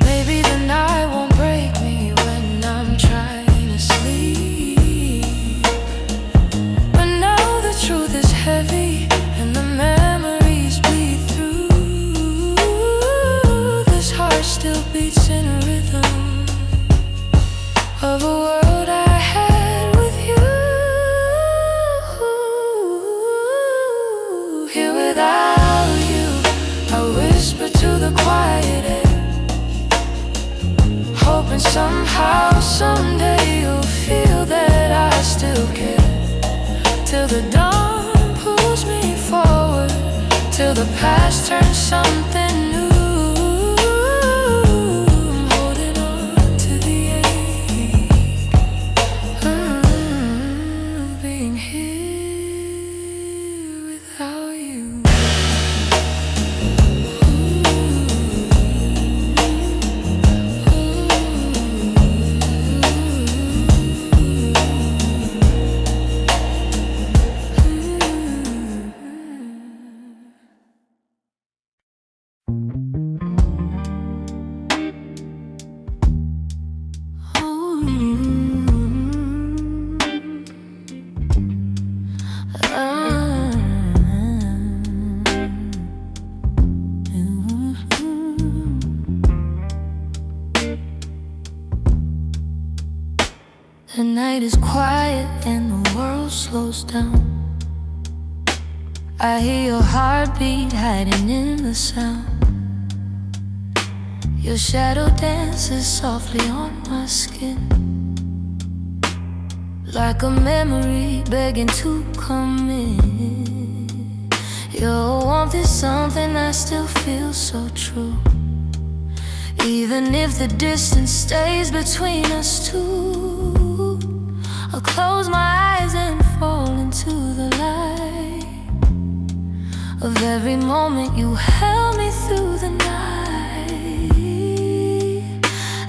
Maybe the night won't break me when I'm trying to sleep. But now the truth is heavy, and the memories bleed through. This heart still beats in a rhythm of a world I had with you. Here without you, I whisper to the quiet air, hoping somehow, someday you'll feel that I still care. Till the dawn pulls me forward, till the past turns something new. I'm holding on to the ache, being here without you. The night is quiet and the world slows down. I hear your heartbeat hiding in the sound. Your shadow dances softly on my skin, like a memory begging to come in. Your warmth is something that still feels so true, even if the distance stays between us two. I'll close my eyes and fall into the light of every moment you held me through the night.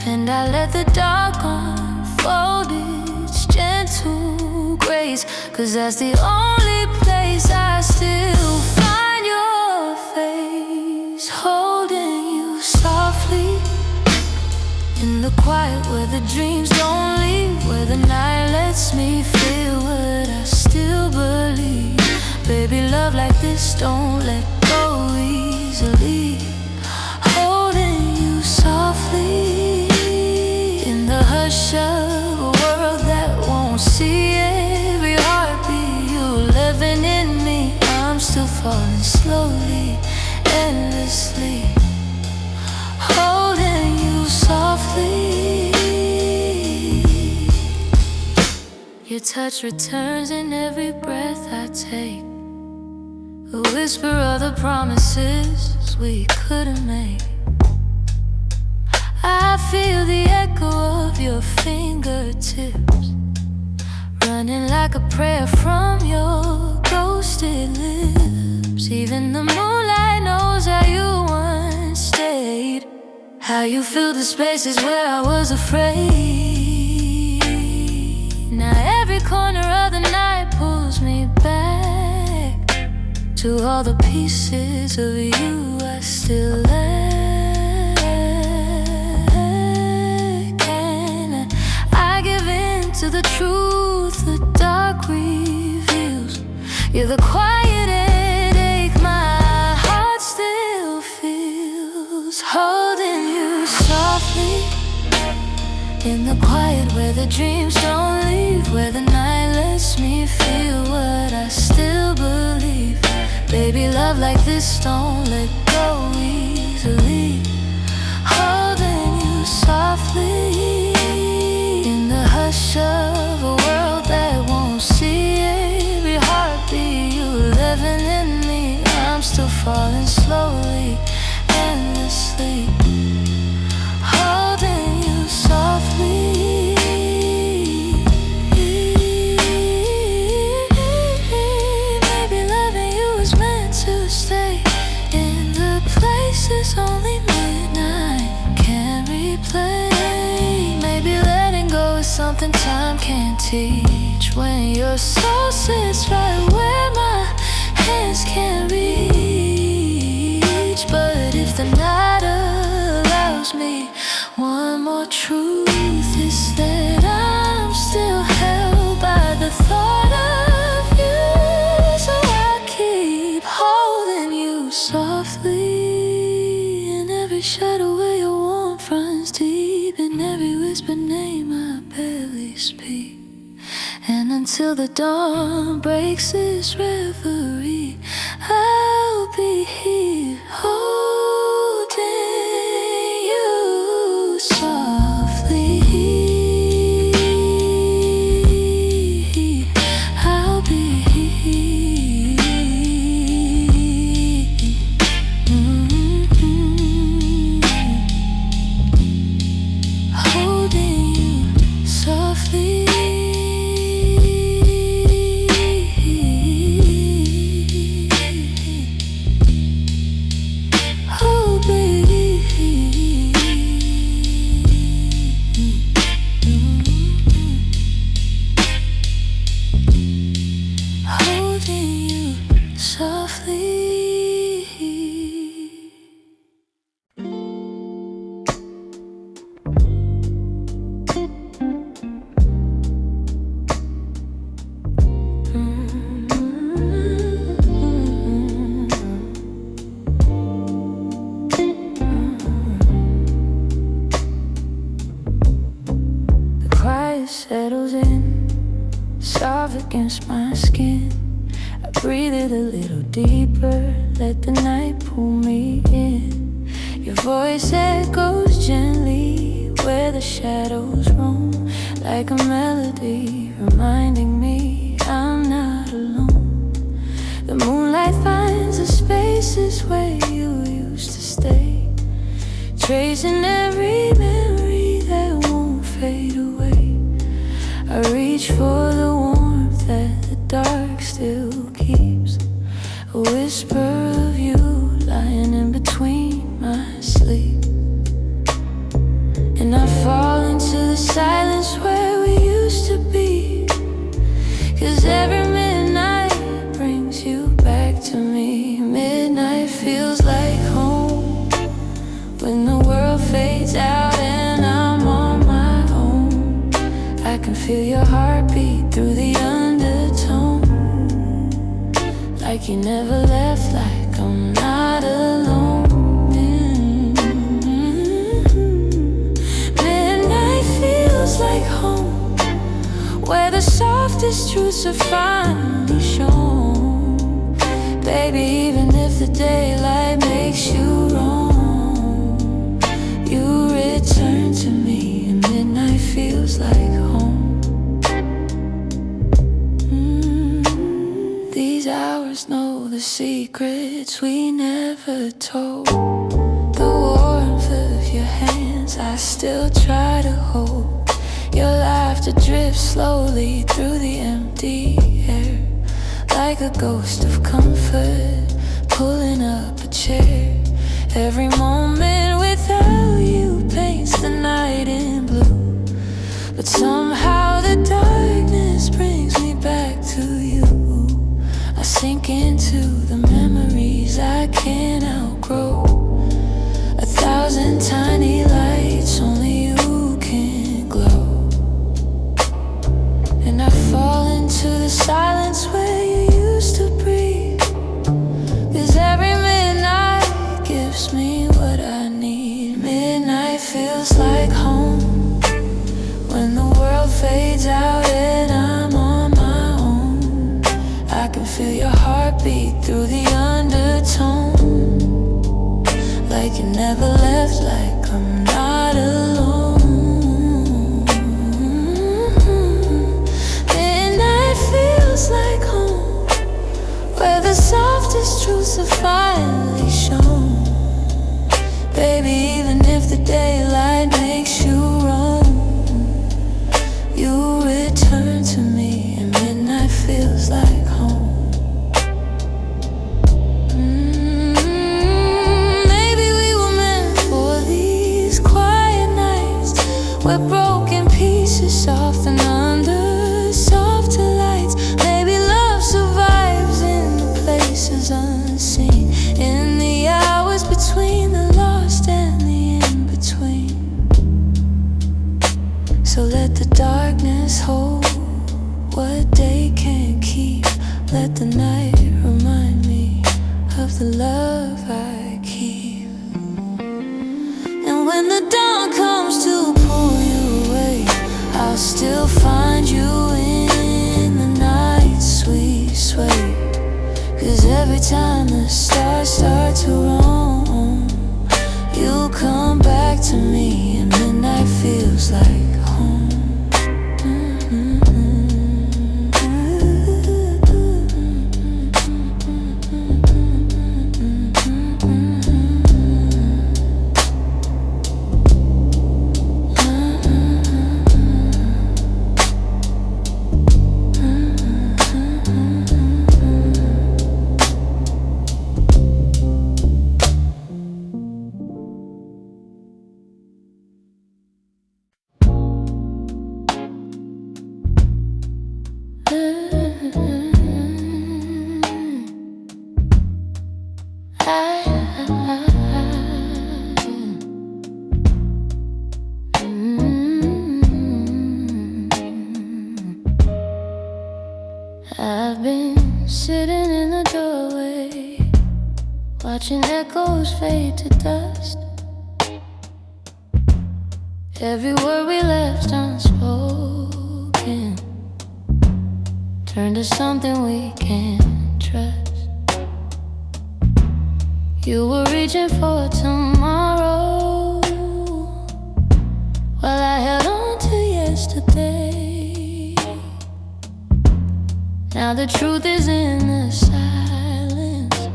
And I let the dark unfold its gentle grace, 'cause that's the only place I still find your face, holding you softly in the quiet where the dreams don't leave, where the night lets me feel what I still believe. Baby, love like this don't let go easily. Holding you softly in the hush of a world that won't see every heartbeat. You living in me, I'm still falling slowly, endlessly. Holding you softly. Your touch returns in every breath I take, a whisper of the promises we couldn't make. I feel the echo of your fingertips, running like a prayer from your ghosted lips. Even the moonlight knows how you once stayed, how you filled the spaces where I was afraid. Now every corner of the night pulls me back to all the pieces of you I still lack. And I give in to the truth the dark reveals. You're the quiet headache my heart still feels. Holding you softly in the quiet where the dreams don't leave, where the night lets me feel what I still believe. Baby, love like this don't let go easily. Holding you softly in the hush of a world that won't see every heartbeat. You living in me, I'm still falling slowly, endlessly. Holding you softly. Maybe loving you is meant to stay in the places only midnight can replay. Maybe letting go is something time can't teach, when your soul sits right where my hands can't reach. But if the night allows me one more truth, is that I'm still held by the thought of you. So I keep holding you softly in every shadow where your warmth runs deep, in every whispered name I barely speak. And until the dawn breaks this reverie, I'll be here holding you softly. I'll be here, holding you softly. Holding you softly. The quiet settles in, soft against my skin. I breathe it a little deeper, let the night pull me in. Your voice echoes gently where the shadows roam, like a melody reminding me I'm not alone. The moonlight finds the spaces where you used to stay, tracing every memory that won't fade away. I reach for the warmth that the dark still keeps, a whisper of you lying in between my sleep. And I fall into the silence where we used to be, 'cause every midnight brings you back to me. Midnight feels like home when the world fades out and I'm on can feel your heartbeat through the undertone. Like you never left, like I'm not alone. Midnight feels like home, where the softest truths are finally shown. Baby, even if the daylight makes you wrong, you return to me, and midnight feels like home. These hours know the secrets we never told. The warmth of your hands I still try to hold. Your laughter drifts slowly through the empty air, like a ghost of comfort pulling up a chair. Every moment without you paints the night in blue, but somehow the darkness brings me back to you. I sink into the memories I can't outgrow. 1,000 tiny lights only you can glow, and I fall into the silence where you used to breathe. 'Cause every midnight gives me what I need. Midnight feels like home, when the world fades out and I'm on my own. I can feel your heartbeat through the undertone. Like you never left, like I'm not alone. Midnight feels like home, where the softest truths are finally shown. Baby, even if the daylight makes you wrong, you return to me, and midnight feels like home. Maybe we were meant for these quiet nights, where broken pieces soften under softer lights. Maybe love survives in the places unseen, in the hours between the lost and the in-between. So let the darkness hold what day can't keep. Let the night remind me of the love I keep. And when the dawn comes to pull you away, I'll still find you in the night's sweet sway. 'Cause every time the stars start to roam, you come back to me, and midnight feels like home. I've been sitting in the doorway, watching echoes fade to dust. Every word we left unspoken turned to something we can't trust. You were reaching for tomorrow, while I held on to yesterday. Now the truth is in the silence,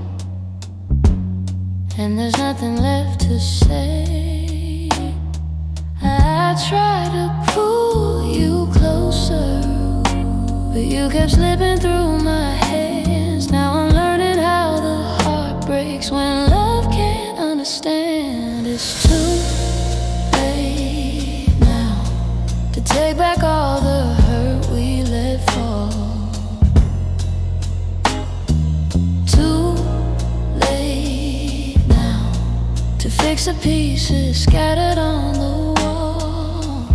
and there's nothing left to say. I tried to pull you closer, but you kept slipping through my hands. Now I'm learning how the heart breaks when love can't understand. It's too late now to take back all the hurt we let fall. Too late now to fix the pieces scattered on the wall.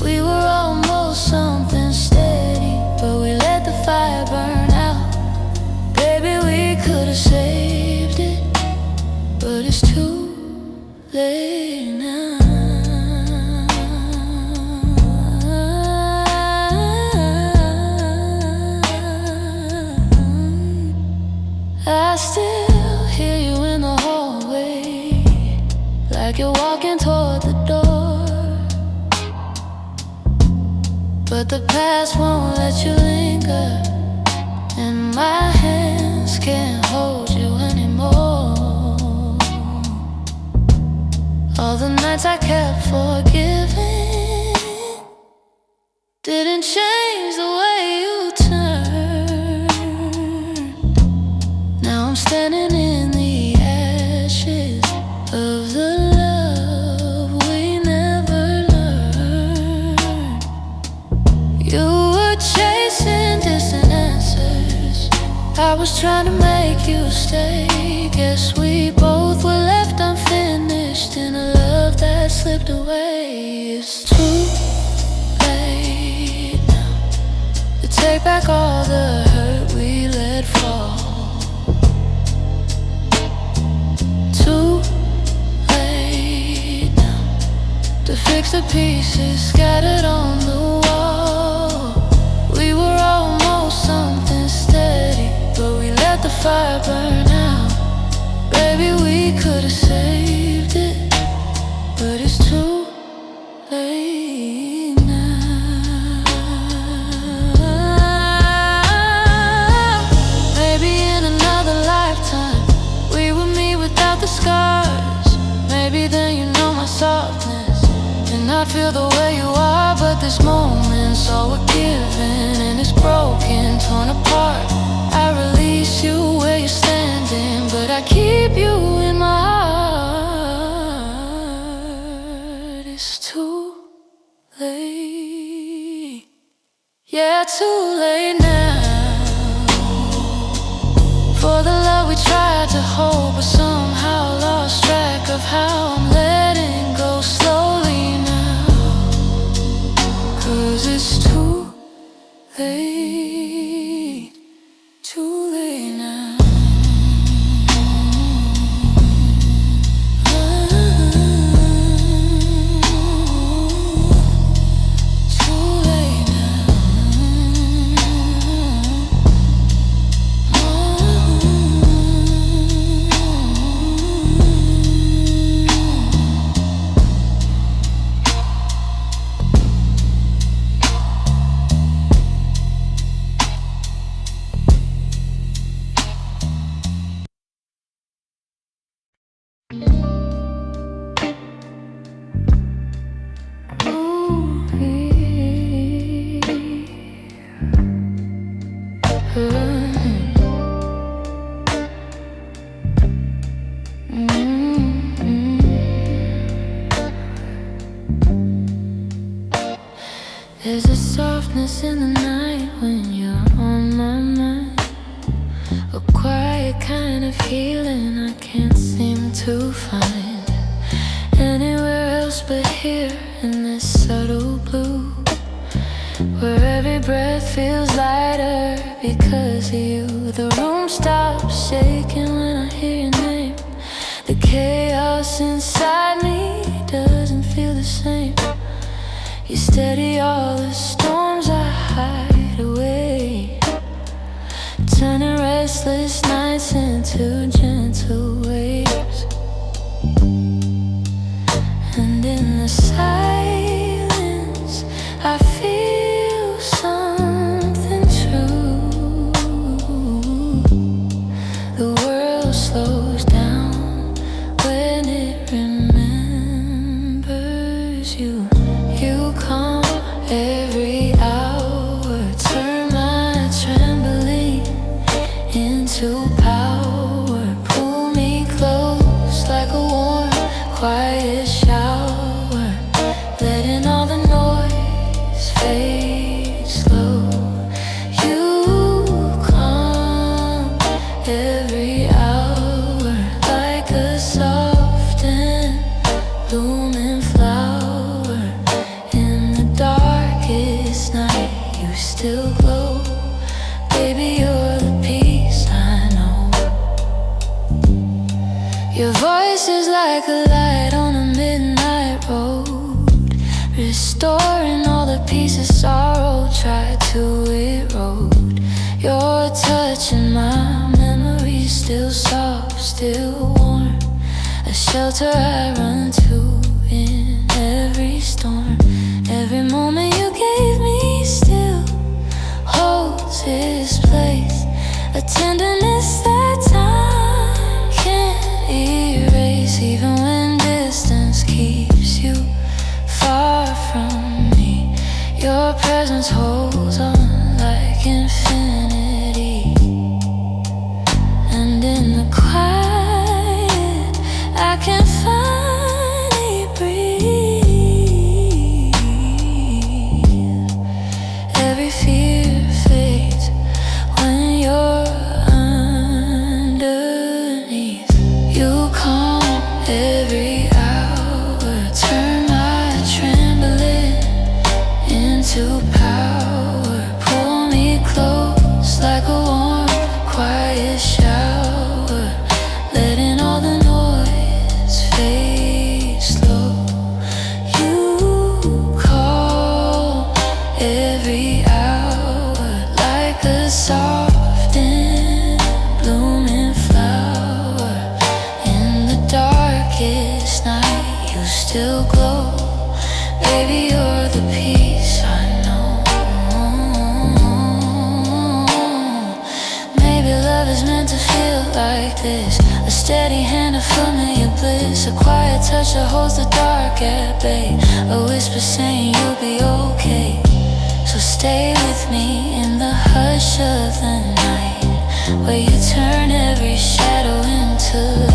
We were almost some but the past won't let you linger, and my hands can't hold you anymore. All the nights I kept forgiving didn't change the way you turned. Now I'm standing in the ashes of the love we never learned. You were chasing distant answers, I was trying to make you stay. Guess we both were left unfinished in a love that slipped away. It's too late now to take back all the hurt we let fall. Too late now to fix the pieces scattered on the wall. We were almost something steady, but we let the fire burn out. Baby, we could have saved it, but it's too late now. Maybe in another lifetime we would meet without the scars. Maybe then you know my softness and not feel the way you are. But this moment's all we're given, and it's broken, torn apart. I release you where you're standing, but I keep you in my heart. It's too late, yeah, too late now for the love we tried to hold, but somehow lost track of how I'm letting go slowly now. 'Cause it's too late, too late now. Too late now. There's a softness in the night when you're on my mind, a quiet kind of healing I can't seem to find anywhere else but here in this subtle blue, where every breath feels lighter because of you. The room stops shaking when I hear your name. The chaos inside me doesn't feel the same. You steady all the storms I hide away, turning restless nights into gentle waves. And in the silence I feel something true. The world slows down when it remembers you. You come every hour, turn my trembling into power. Pull me close like a warm, quiet shower, letting all the noise fade slow. You come every hour like a soft and blooming flower. In the darkest night you still glow. Baby, you're the peace I know. Your voice is like a light on a midnight road, restoring all the pieces sorrow tried to erode. Your touch and my memories still soft, still warm, a shelter I run to in every storm. Every moment you gave me keeps you far from me. Your presence holds on like infinity. And in the quiet, I can finally breathe. Every fear fades when you're underneath. You calm every hour, turn my trembling into power. Pull me close like a warm, quiet shower, letting all the noise fade slow. You call every hour like a soft and blooming flower. In the darkest night, you still glow. Baby, you're the peace I know. Maybe love is meant to feel like this. A steady hand, a familiar bliss. A quiet touch that holds the dark at bay. A whisper saying you'll be okay. So stay with me in the hush of the night, where you turn every shadow into light.